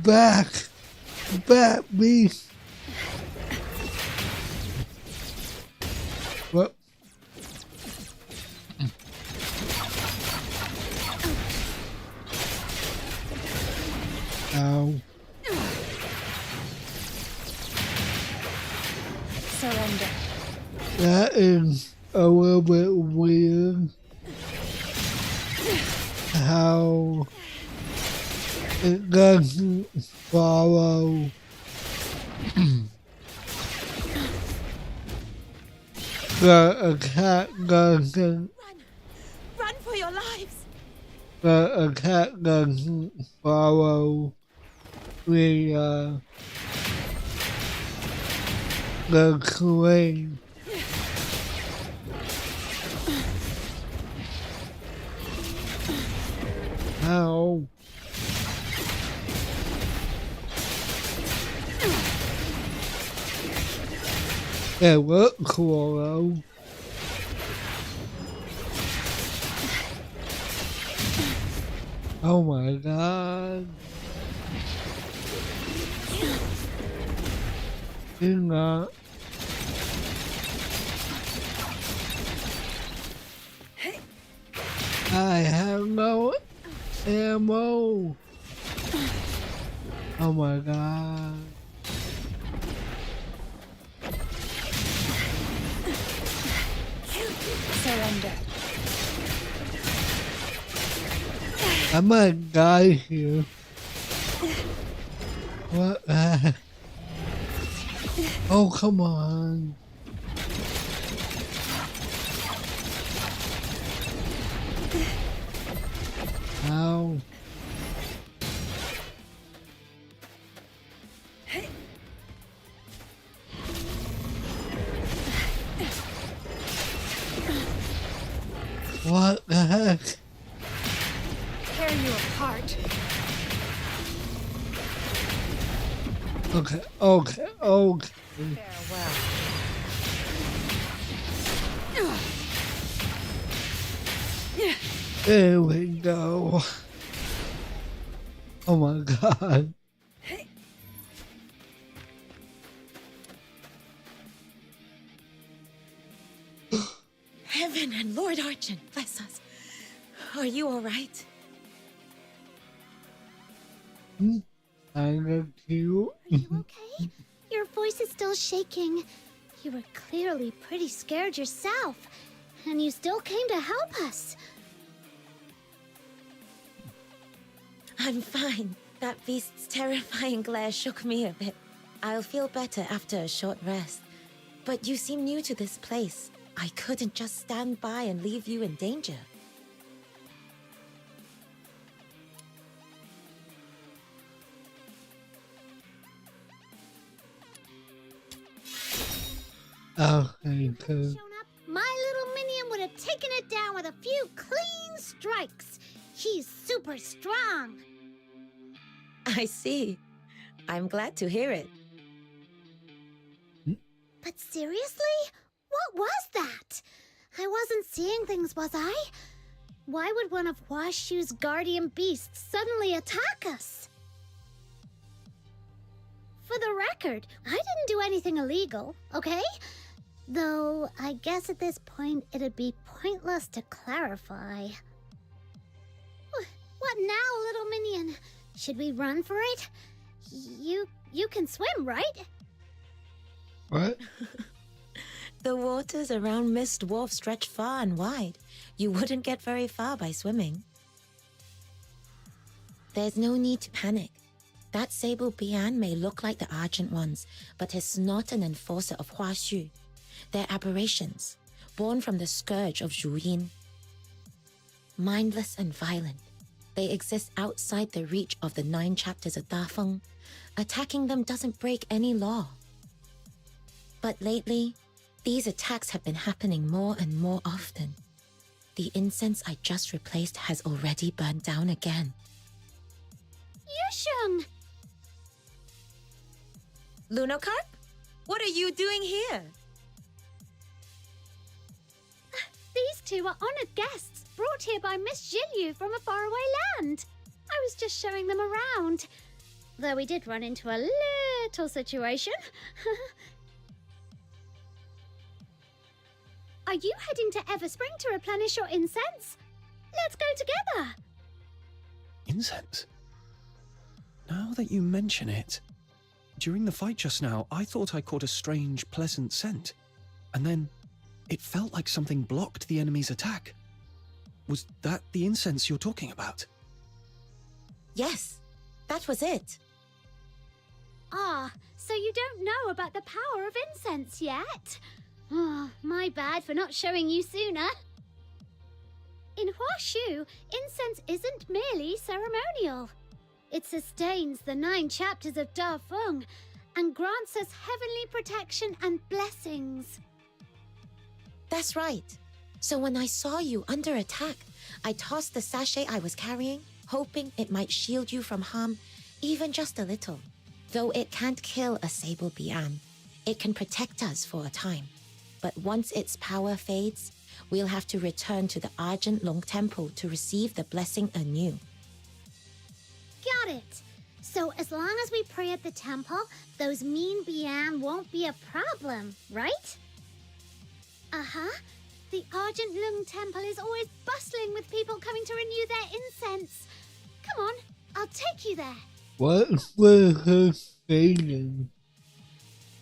Back! Back me! What? Ow. Surrender. That is a little bit weird. How it doesn't follow the attack doesn't Run for your lives! the attack doesn't follow the claim. How? It looked cool though. Oh my god. Do not. I have no ammo. Oh my god. Surrender. I might die here. What? Oh, come on. Ow. What the heck? Tear you apart. Okay, okay, okay. Farewell. There we go. Oh my god. Heaven and Lord Archon, bless us. Are you all right? Kinda cute. Are you okay? Your voice is still shaking. You were clearly pretty scared yourself, and you still came to help us. I'm fine. That beast's terrifying glare shook me a bit. I'll feel better after a short rest. But you seem new to this place. I couldn't just stand by and leave you in danger. Okay, cause My little minion would have taken it down with a few clean strikes. He's super strong. I see. I'm glad to hear it. But seriously? What was that? I wasn't seeing things, was I? Why would one of Washu's guardian beasts suddenly attack us? For the record, I didn't do anything illegal, okay? Though, I guess at this point it'd be pointless to clarify. What now, little minion? Should we run for it? You can swim, right? What? The waters around Mist Wharf stretch far and wide. You wouldn't get very far by swimming. There's no need to panic. That Sable Bian may look like the Argent ones, but is not an enforcer of Hua Xu. They're aberrations, born from the scourge of Zhu Yin. Mindless and violent, they exist outside the reach of the 9 chapters of Dafeng. Attacking them doesn't break any law. But lately, these attacks have been happening more and more often. The incense I just replaced has already burned down again. Yusheng! Lunocarp? What are you doing here? These two are honored guests, brought here by Miss Jilyu from a faraway land. I was just showing them around. Though we did run into a little situation. Are you heading to Everspring to replenish your incense? Let's go together! Incense? Now that you mention it, during the fight just now, I thought I caught a strange, pleasant scent. And then it felt like something blocked the enemy's attack. Was that the incense you're talking about? Yes, that was it. Ah, so you don't know about the power of incense yet? Oh, my bad for not showing you sooner. In Hua Xu, incense isn't merely ceremonial. It sustains the 9 chapters of Da Feng and grants us heavenly protection and blessings. That's right. So when I saw you under attack, I tossed the sachet I was carrying, hoping it might shield you from harm, even just a little. Though it can't kill a Sable Bian, it can protect us for a time. But once its power fades, we'll have to return to the Argent Long Temple to receive the blessing anew. Got it. So as long as we pray at the temple, those mean Bian won't be a problem, right? Uh-huh. The Argent Lung Temple is always bustling with people coming to renew their incense. Come on, I'll take you there. What was her saying?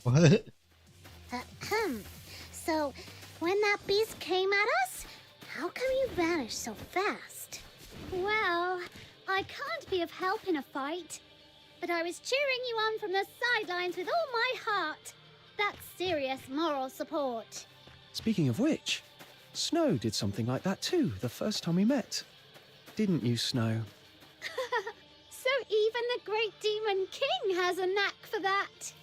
What? So, when that beast came at us, how come you vanished so fast? Well, I can't be of help in a fight, but I was cheering you on from the sidelines with all my heart. That's serious moral support. Speaking of which, Snow did something like that too the first time we met. Didn't you, Snow? So even the great demon king has a knack for that.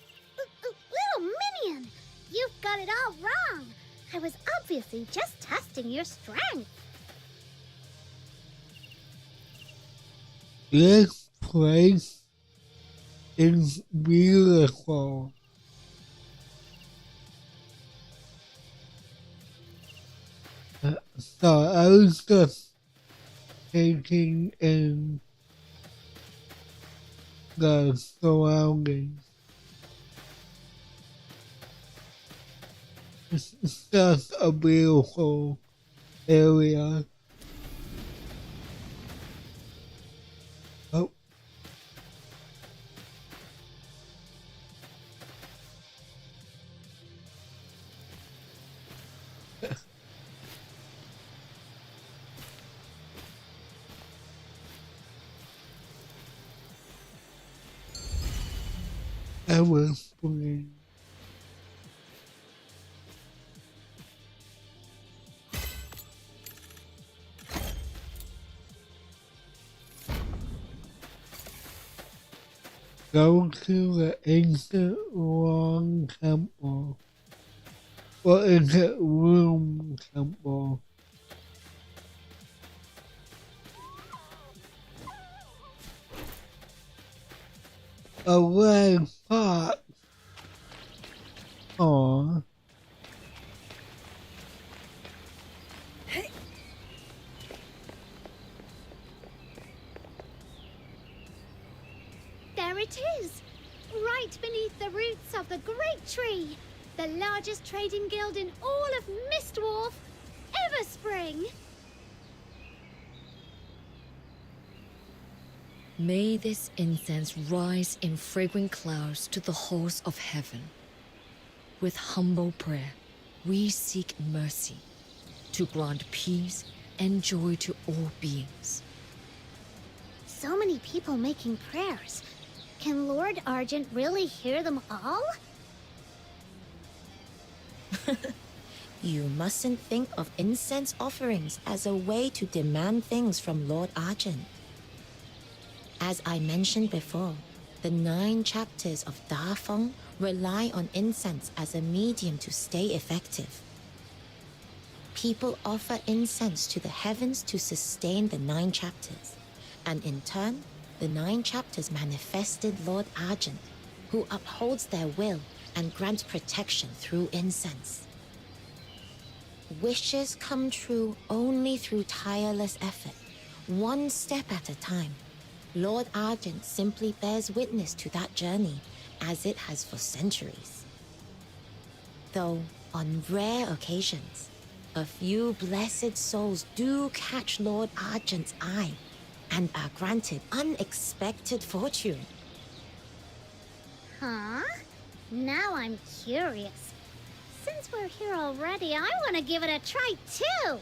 Little minion, you've got it all wrong. I was obviously just testing your strength. This place is beautiful. So I was just taking in the surroundings. It's just a beautiful area. Oh. I was playing. Go to the ancient Long Temple. Or is it Room Temple? A red fox. Aww. There it is, right beneath the roots of the great tree. the largest trading guild in all of Mistwolf, Everspring. May this incense rise in fragrant clouds to the halls of heaven. With humble prayer, we seek mercy to grant peace and joy to all beings. So many people making prayers. Can Lord Argent really hear them all? You mustn't think of incense offerings as a way to demand things from Lord Argent. As I mentioned before, the 9 chapters of Da Feng rely on incense as a medium to stay effective. People offer incense to the heavens to sustain the 9 chapters, and in turn, the 9 chapters manifested Lord Argent, who upholds their will and grants protection through incense. Wishes come true only through tireless effort, one step at a time. Lord Argent simply bears witness to that journey, as it has for centuries. Though, on rare occasions, a few blessed souls do catch Lord Argent's eye and are granted unexpected fortune. Huh? Now I'm curious. Since we're here already, I want to give it a try too.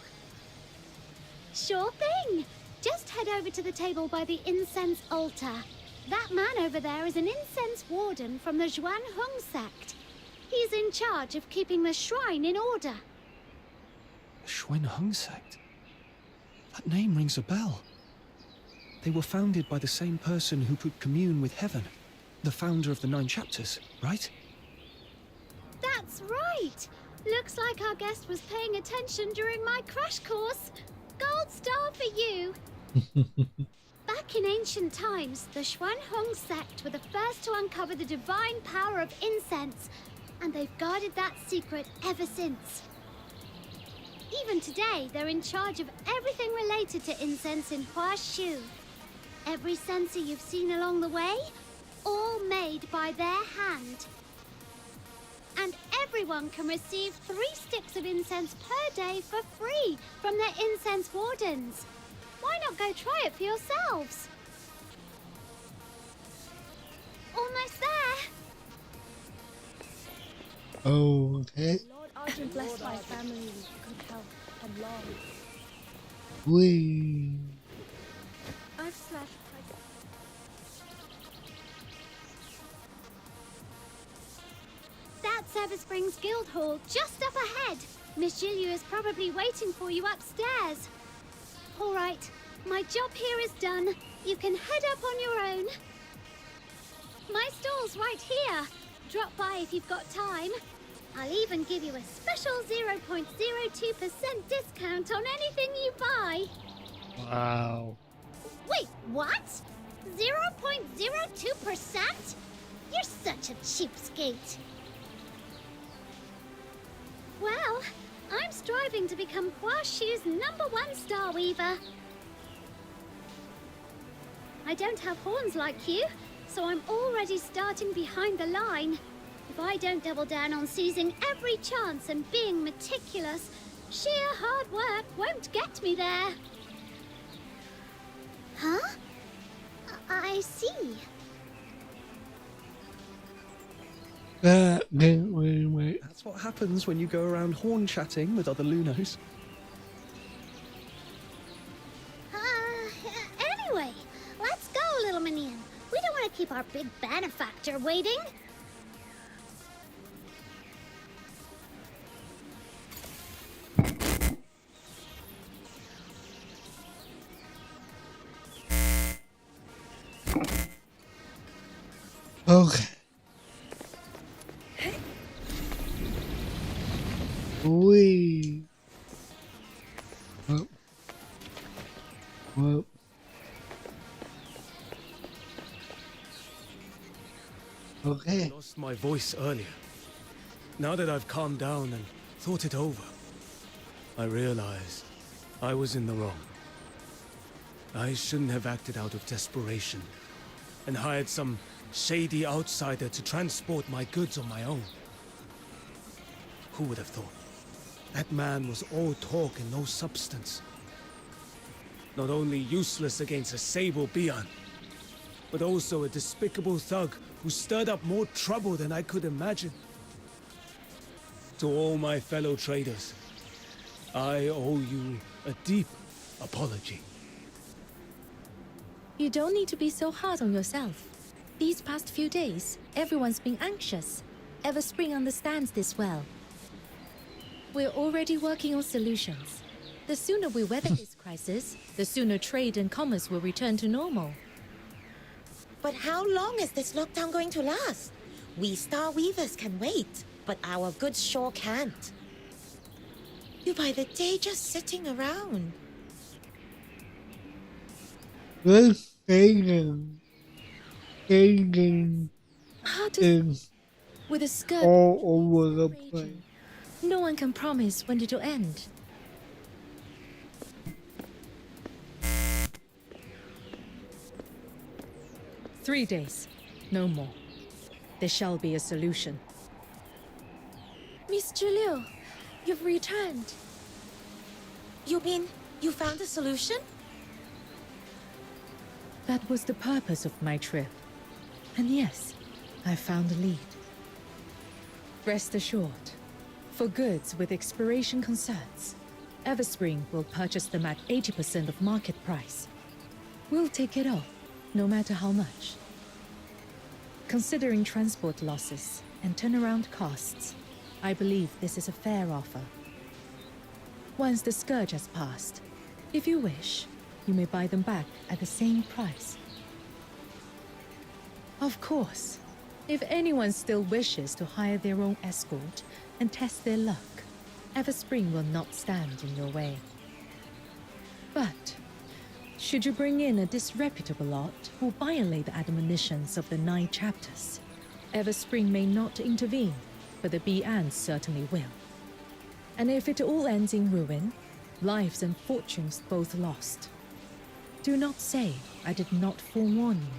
Sure thing. Just head over to the table by the incense altar. That man over there is an incense warden from the Zhuan Hung sect. He's in charge of keeping the shrine in order. Xuan Hung sect? That name rings a bell. They were founded by the same person who could commune with heaven, the founder of the 9 chapters, right? That's right! Looks like our guest was paying attention during my crash course. Gold star for you! Back in ancient times, the Xuan Hung sect were the first to uncover the divine power of incense, and they've guarded that secret ever since. Even today, they're in charge of everything related to incense in Huashu. Every censer you've seen along the way, all made by their hand. And everyone can receive 3 sticks of incense per day for free from their incense wardens. Why not go try it for yourselves? Almost there. Okay. Lord Argent blessed my family with good health and long. We. I've slashed. That's Everspring's Guild Hall, just up ahead. Miss Julia is probably waiting for you upstairs. All right, my job here is done. You can head up on your own. My stall's right here. Drop by if you've got time. I'll even give you a special 0.02% discount on anything you buy. Wow. Wait, what? 0.02%? You're such a cheapskate. Well, I'm striving to become Huashu's #1 star weaver. I don't have horns like you, so I'm already starting behind the line. If I don't double down on seizing every chance and being meticulous, sheer hard work won't get me there. Huh? I see. Wait. That's what happens when you go around horn chatting with other Lunos. Anyway, let's go, little minion. We don't want to keep our big benefactor waiting. Okay. We. Well. Okay. I lost my voice earlier. Now that I've calmed down and thought it over, I realized I was in the wrong. I shouldn't have acted out of desperation and hired some shady outsider to transport my goods on my own. Who would have thought? That man was all talk and no substance. Not only useless against a Sable Beyond, but also a despicable thug who stirred up more trouble than I could imagine. To all my fellow traders, I owe you a deep apology. You don't need to be so hard on yourself. These past few days, everyone's been anxious. Everspring understands this well. We're already working on solutions. The sooner we weather this crisis, the sooner trade and commerce will return to normal. But how long is this lockdown going to last? We Star Weavers can wait, but our goods sure can't. You by the day just sitting around. This Aiden is With a skirt all over the place. no one can promise when it'll end. "3 days, no more. There shall be a solution." Miss Julio, you've returned. You mean you found a solution? That was the purpose of my trip. And yes, I found a lead. Rest assured, for goods with expiration concerns, Everspring will purchase them at 80% of market price. We'll take it all, no matter how much. Considering transport losses and turnaround costs, I believe this is a fair offer. Once the scourge has passed, if you wish, you may buy them back at the same price. Of course, if anyone still wishes to hire their own escort and test their luck, Everspring will not stand in your way. But should you bring in a disreputable lot who violate the admonitions of the 9 chapters, Everspring may not intervene, but the Bi'an certainly will. And if it all ends in ruin, lives and fortunes both lost, do not say I did not forewarn you.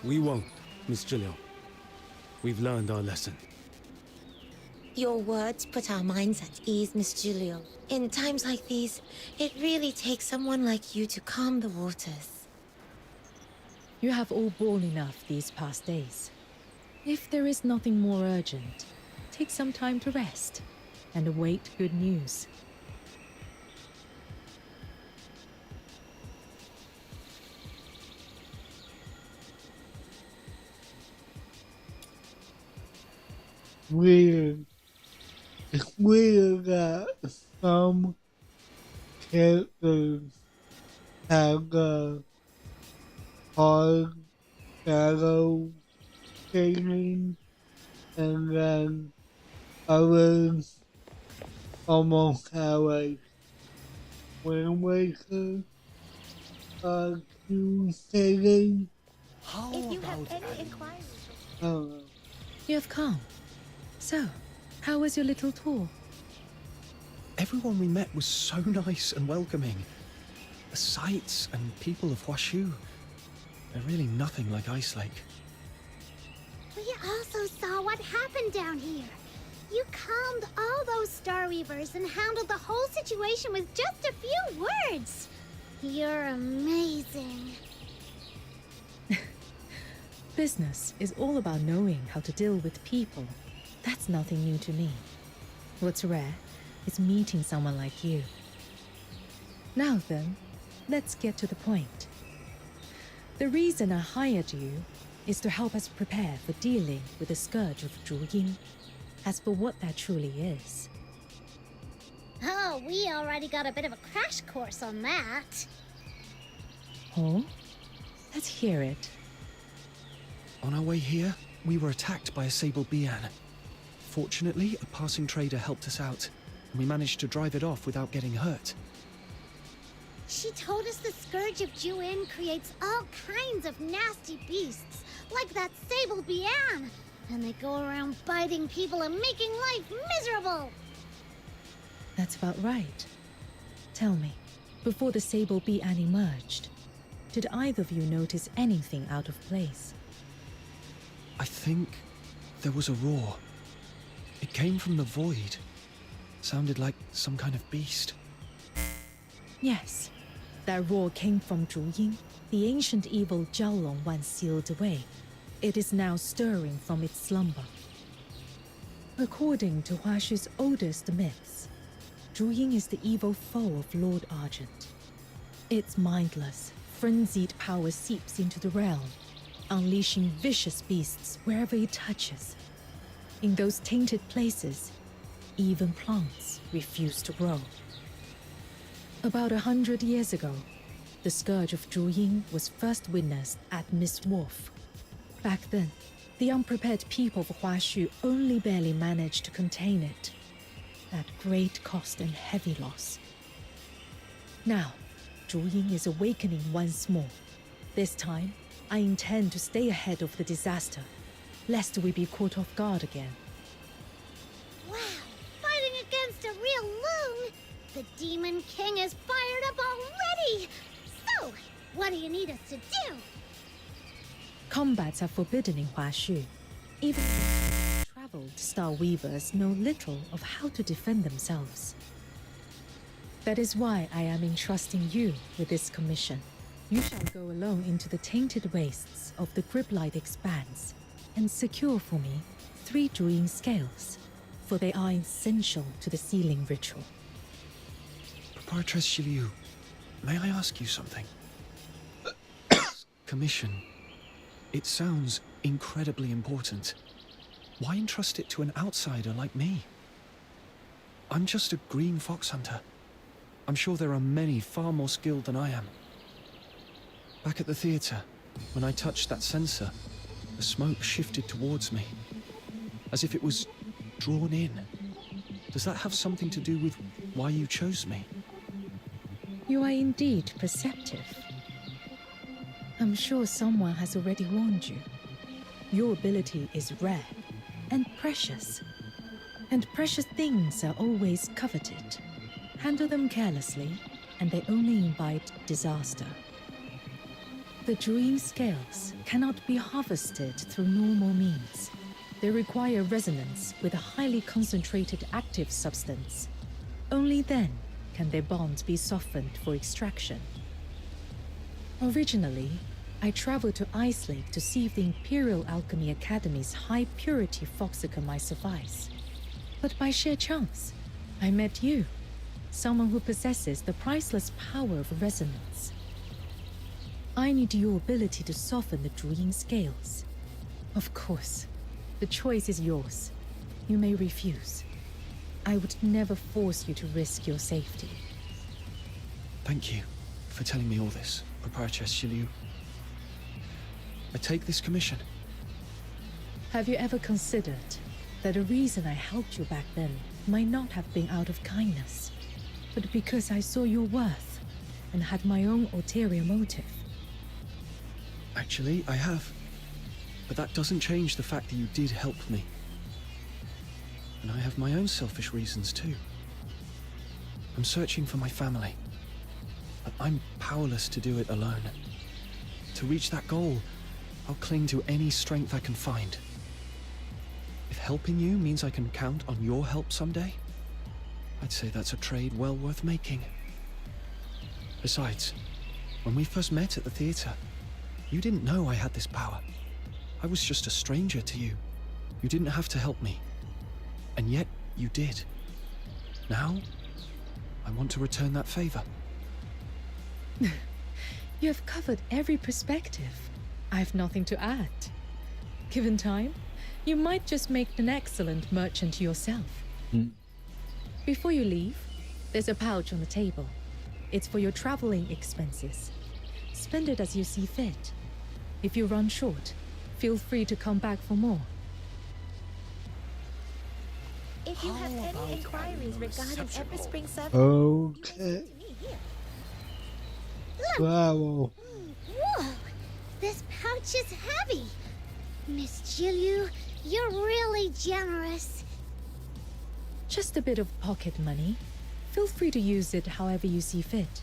We won't, Miss Julio. We've learned our lesson. Your words put our minds at ease, Miss Julio. In times like these, it really takes someone like you to calm the waters. You have all borne enough these past days. If there is nothing more urgent, take some time to rest and await good news. Weird. It's weird that some characters have a hard shadow shading, and then others almost have like Wind Waker Q shading. If you have any inquiries... I don't know. You have come. So, how was your little tour? Everyone we met was so nice and welcoming. The sights and people of Huashu, they're really nothing like Ice Lake. We also saw what happened down here. You calmed all those Star Weavers and handled the whole situation with just a few words. You're amazing. Business is all about knowing how to deal with people. That's nothing new to me. What's rare is meeting someone like you. Now then, let's get to the point. The reason I hired you is to help us prepare for dealing with the scourge of Zhuying. As for what that truly is. Oh, we already got a bit of a crash course on that. Oh? Let's hear it. On our way here, we were attacked by a Sable Bi'an. Fortunately, a passing trader helped us out, and we managed to drive it off without getting hurt. She told us the Scourge of Juin creates all kinds of nasty beasts, like that Sable Bi'an, and they go around biting people and making life miserable. That's about right. Tell me, before the Sable Bi'an emerged, did either of you notice anything out of place? I think there was a roar. It came from the void. Sounded like some kind of beast. Yes, that roar came from Zhuying, the ancient evil Jiaolong once sealed away. It is now stirring from its slumber. According to Huashu's oldest myths, Zhuying is the evil foe of Lord Argent. Its mindless, frenzied power seeps into the realm, unleashing vicious beasts wherever it touches. In those tainted places, even plants refuse to grow. About 100 years ago, the scourge of Zhuying was first witnessed at Miss Wolf. Back then, the unprepared people of Huashu only barely managed to contain it, at great cost and heavy loss. Now, Zhuying is awakening once more. This time, I intend to stay ahead of the disaster, lest we be caught off guard again. Wow, fighting against a real loon! The Demon King is fired up already! So, what do you need us to do? Combats are forbidden in Huashu. Even traveled Star Weavers know little of how to defend themselves. That is why I am entrusting you with this commission. You shall go alone into the tainted wastes of the Griblight Expanse and secure for me 3 Zhuying scales, for they are essential to the sealing ritual. Proprietress Shiliu, may I ask you something? Commission. It sounds incredibly important. Why entrust it to an outsider like me? I'm just a green fox hunter. I'm sure there are many far more skilled than I am. Back at the theater, when I touched that sensor, the smoke shifted towards me, as if it was drawn in. Does that have something to do with why you chose me? You are indeed perceptive. I'm sure someone has already warned you. Your ability is rare and precious. And precious things are always coveted. Handle them carelessly, and they only invite disaster. The Zhuying scales cannot be harvested through normal means. They require resonance with a highly concentrated active substance. Only then can their bonds be softened for extraction. Originally, I traveled to Ice Lake to see if the Imperial Alchemy Academy's high-purity foxicum might suffice. But by sheer chance, I met you, someone who possesses the priceless power of resonance. I need your ability to soften the Zhuying scales. Of course, the choice is yours. You may refuse. I would never force you to risk your safety. Thank you for telling me all this, Proprietress Shiliu. I take this commission. Have you ever considered that the reason I helped you back then might not have been out of kindness, but because I saw your worth and had my own ulterior motive? Actually, I have. But that doesn't change the fact that you did help me. And I have my own selfish reasons too. I'm searching for my family. But I'm powerless to do it alone. To reach that goal, I'll cling to any strength I can find. If helping you means I can count on your help someday, I'd say that's a trade well worth making. Besides, when we first met at the theater, you didn't know I had this power. I was just a stranger to you. You didn't have to help me. And yet, you did. Now, I want to return that favor. You have covered every perspective. I have nothing to add. Given time, you might just make an excellent merchant yourself. Before you leave, there's a pouch on the table. It's for your traveling expenses. Spend it as you see fit. If you run short, feel free to come back for more. If you have any inquiries regarding Everspring service, Okay. Bravo. Whoa! This pouch is heavy! Miss Jilu, you're really generous. Just a bit of pocket money. Feel free to use it however you see fit.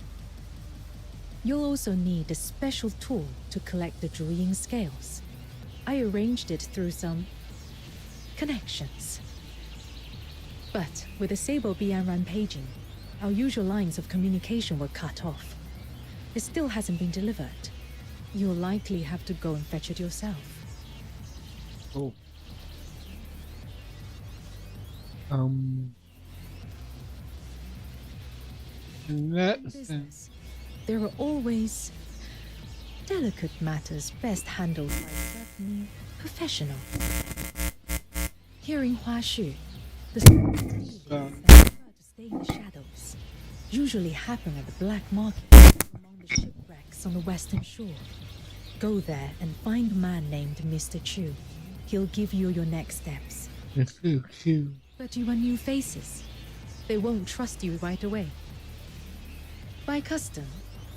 You'll also need a special tool to collect the Zhuying scales. I arranged it through some connections. But with the Sable Bian rampaging, our usual lines of communication were cut off. It still hasn't been delivered. You'll likely have to go and fetch it yourself. Oh. Business. There are always delicate matters best handled by certain professional. Here in Huashu, the prefer to stay in the shadows usually happen at the black market among the shipwrecks on the western shore. Go there and find a man named Mr. Chu. He'll give you your next steps. Mr. Chu. But you are new faces. They won't trust you right away. By custom,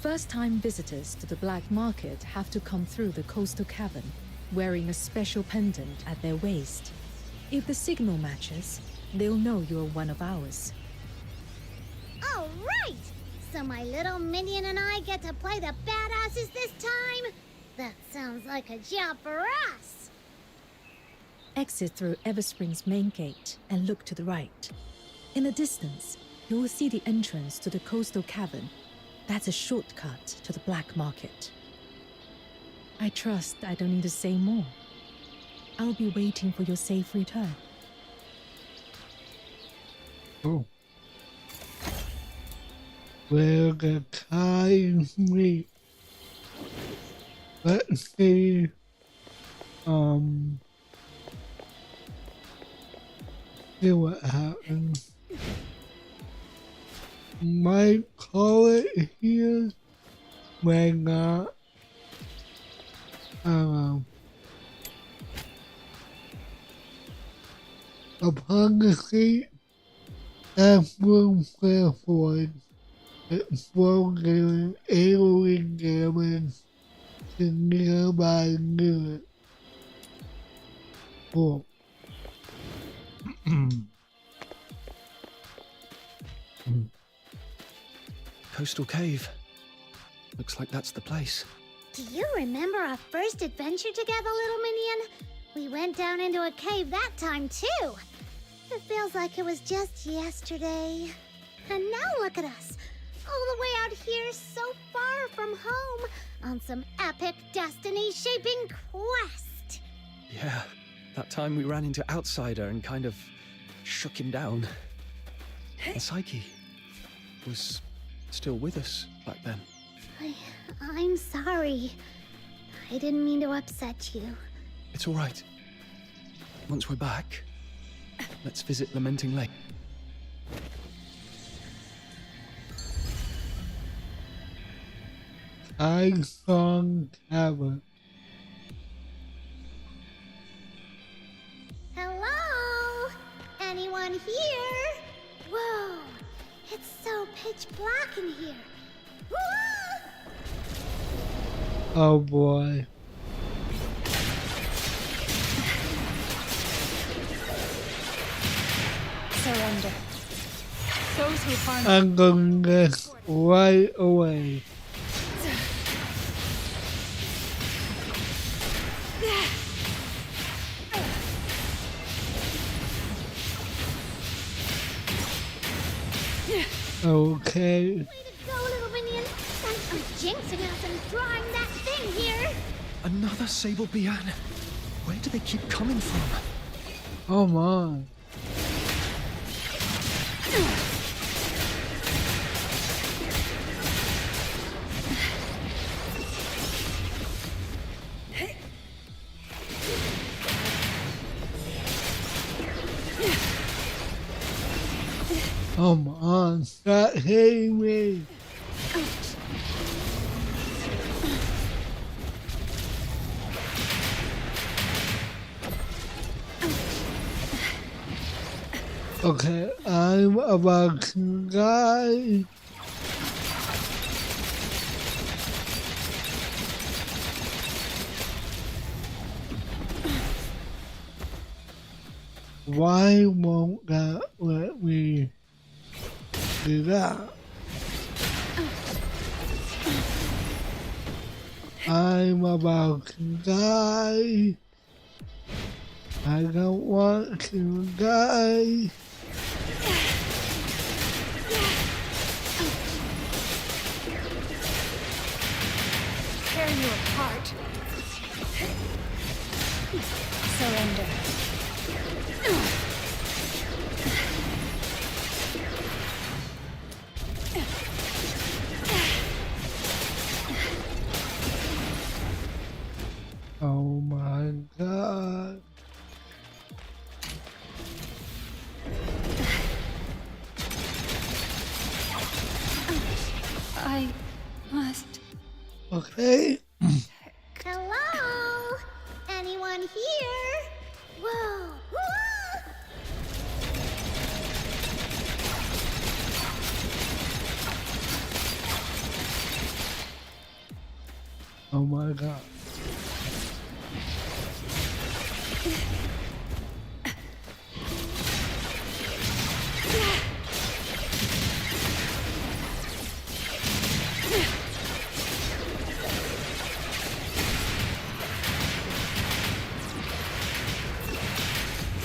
first-time visitors to the black market have to come through the coastal cavern, wearing a special pendant at their waist. If the signal matches, they'll know you're one of ours. All right! So my little minion and I get to play the badasses this time? That sounds like a job for us! Exit through Everspring's main gate and look to the right. In the distance, you will see the entrance to the coastal cavern. That's a shortcut to the black market. I trust I don't need to say more. I'll be waiting for your safe return. Oh. Where the times meet. Let's see. See what happens. Might call it here. May not. Upon the seat, have room for exploding alien damage to nearby units. Cool. Coastal Cave. Looks like that's the place. Do you remember our first adventure together, little minion? We went down into a cave that time, too. It feels like it was just yesterday. And now look at us, all the way out here so far from home, on some epic destiny-shaping quest. Yeah, that time we ran into Outsider and kind of shook him down. And Psyche was still with us back then. I'm sorry. I didn't mean to upset you. It's all right. Once we're back, let's visit Lamenting Lake. Song Cavern. Hello? Anyone here? Whoa, it's so pitch black in here. Whoa! Oh boy. Surrender. Those who harm I'm going this right away. Okay. Way to go, little minion. Thanks for jinxing us and drawing that thing here. Another Sable Bian. Where do they keep coming from? Oh my. Come on, stop hitting me. Okay, I'm about to die. Why won't that let me do that? I'm about to die. I don't want to die. apart. Surrender. Oh my god. I must. Okay. Hello? Anyone here? Whoa. Whoa. Oh my god.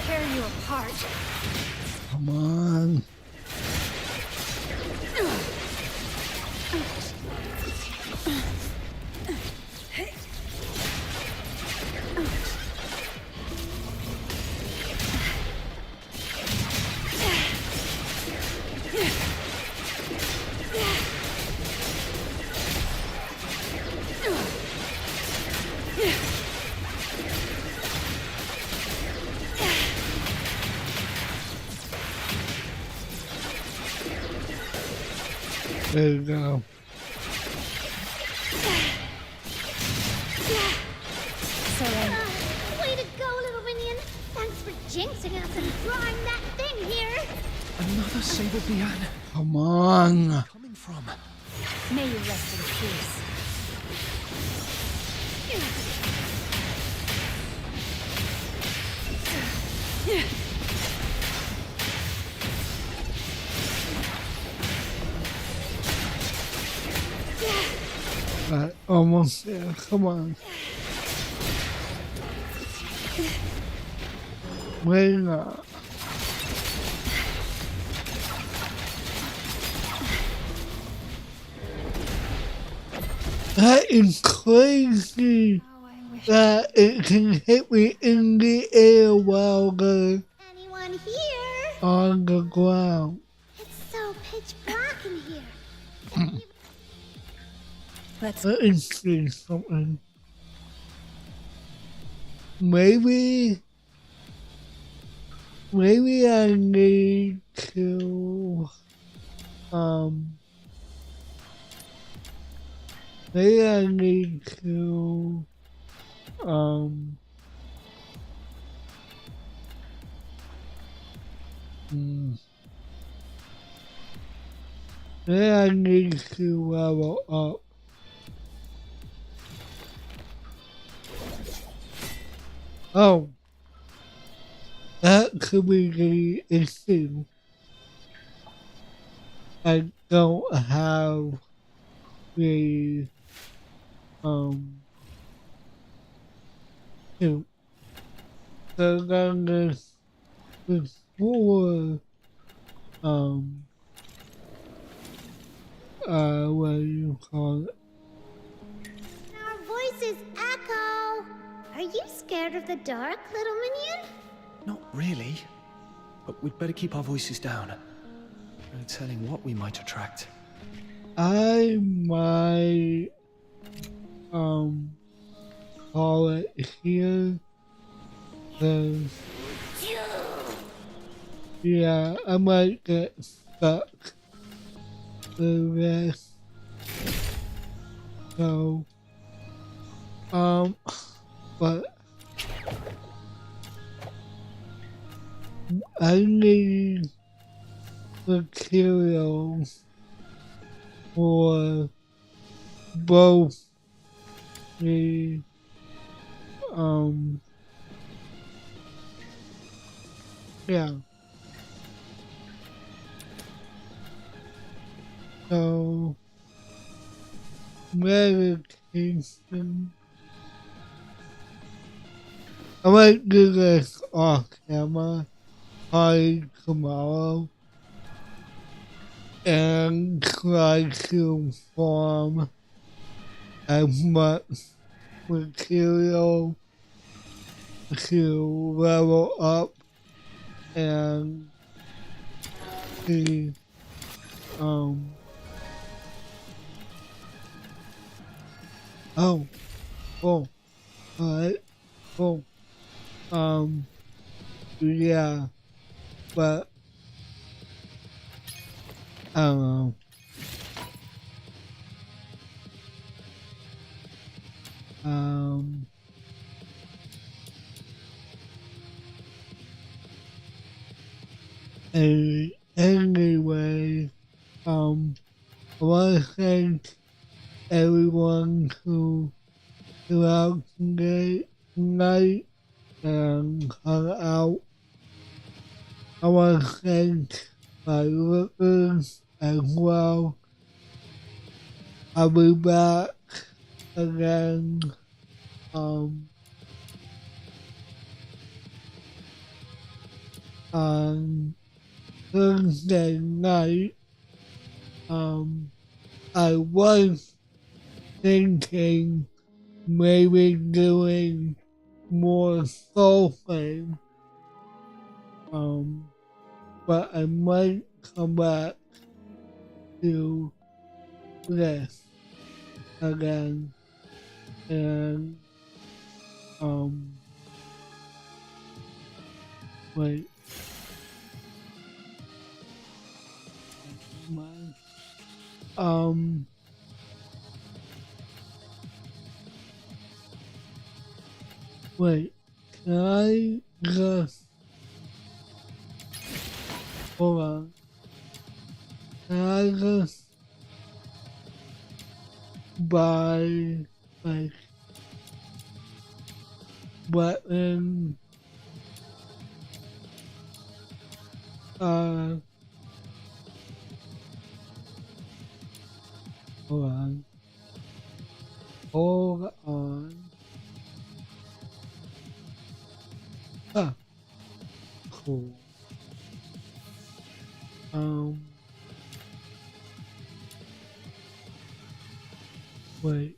Tear you apart. Come on. There you go. Surrender. Way to go, little minion. Thanks for jinxing us and drawing that thing here. Another Sable Bian. Come on. Coming from. May you rest in peace. Right, almost there. Come on. Wait up. That is crazy that it can hit me in the air while they're Anyone here? on the ground. It's so pitch black in here. Let's Let me see something. Maybe I need to maybe I need to maybe I need to level up. Oh, that could be the issue. I don't have the suit. So then there's before what do you call it? Our voices echo. Are you scared of the dark, little minion? Not really. But we'd better keep our voices down. No telling what we might attract. I might call it here. 'Cause yeah, I might get stuck with this. So but I need materials for both the yeah. So medication. I might do this off camera probably tomorrow and try to farm as much material to level up and see oh cool. Alright, cool. Yeah, but I don't know. Anyway, I want to thank everyone who out tonight and hung out. I want to thank my listeners as well. I'll be back again on Thursday night. I was thinking maybe doing more Soul Flame, but I might come back to this again and wait. Wait, can I just hold on? Can I just buy like weapon? Hold on. Hold on. Ah, cool. Wait.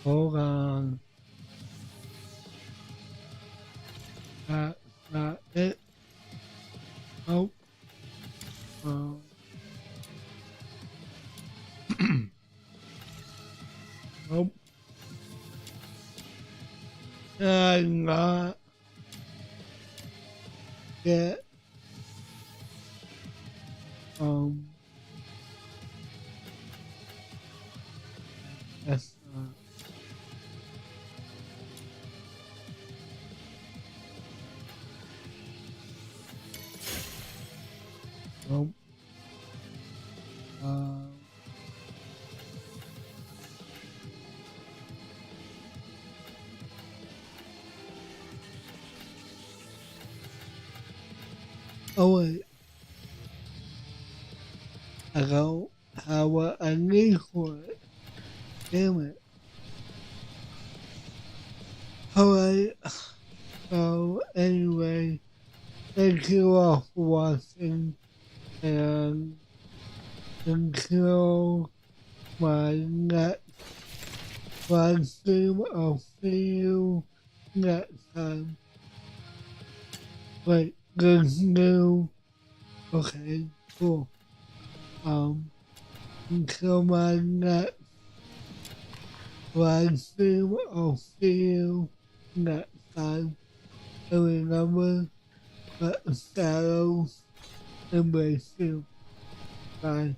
Hold on. That's not it. Nope. Nope. I'm not get that's not nope. Oh wait, I don't have what I need for it. Damn it. Alright, so anyway, thank you all for watching, and until my next live stream, I'll see you next time. Wait, good news. Okay, cool. Until my next live stream, I'll see you next time. And remember, let the shadows embrace you. Bye.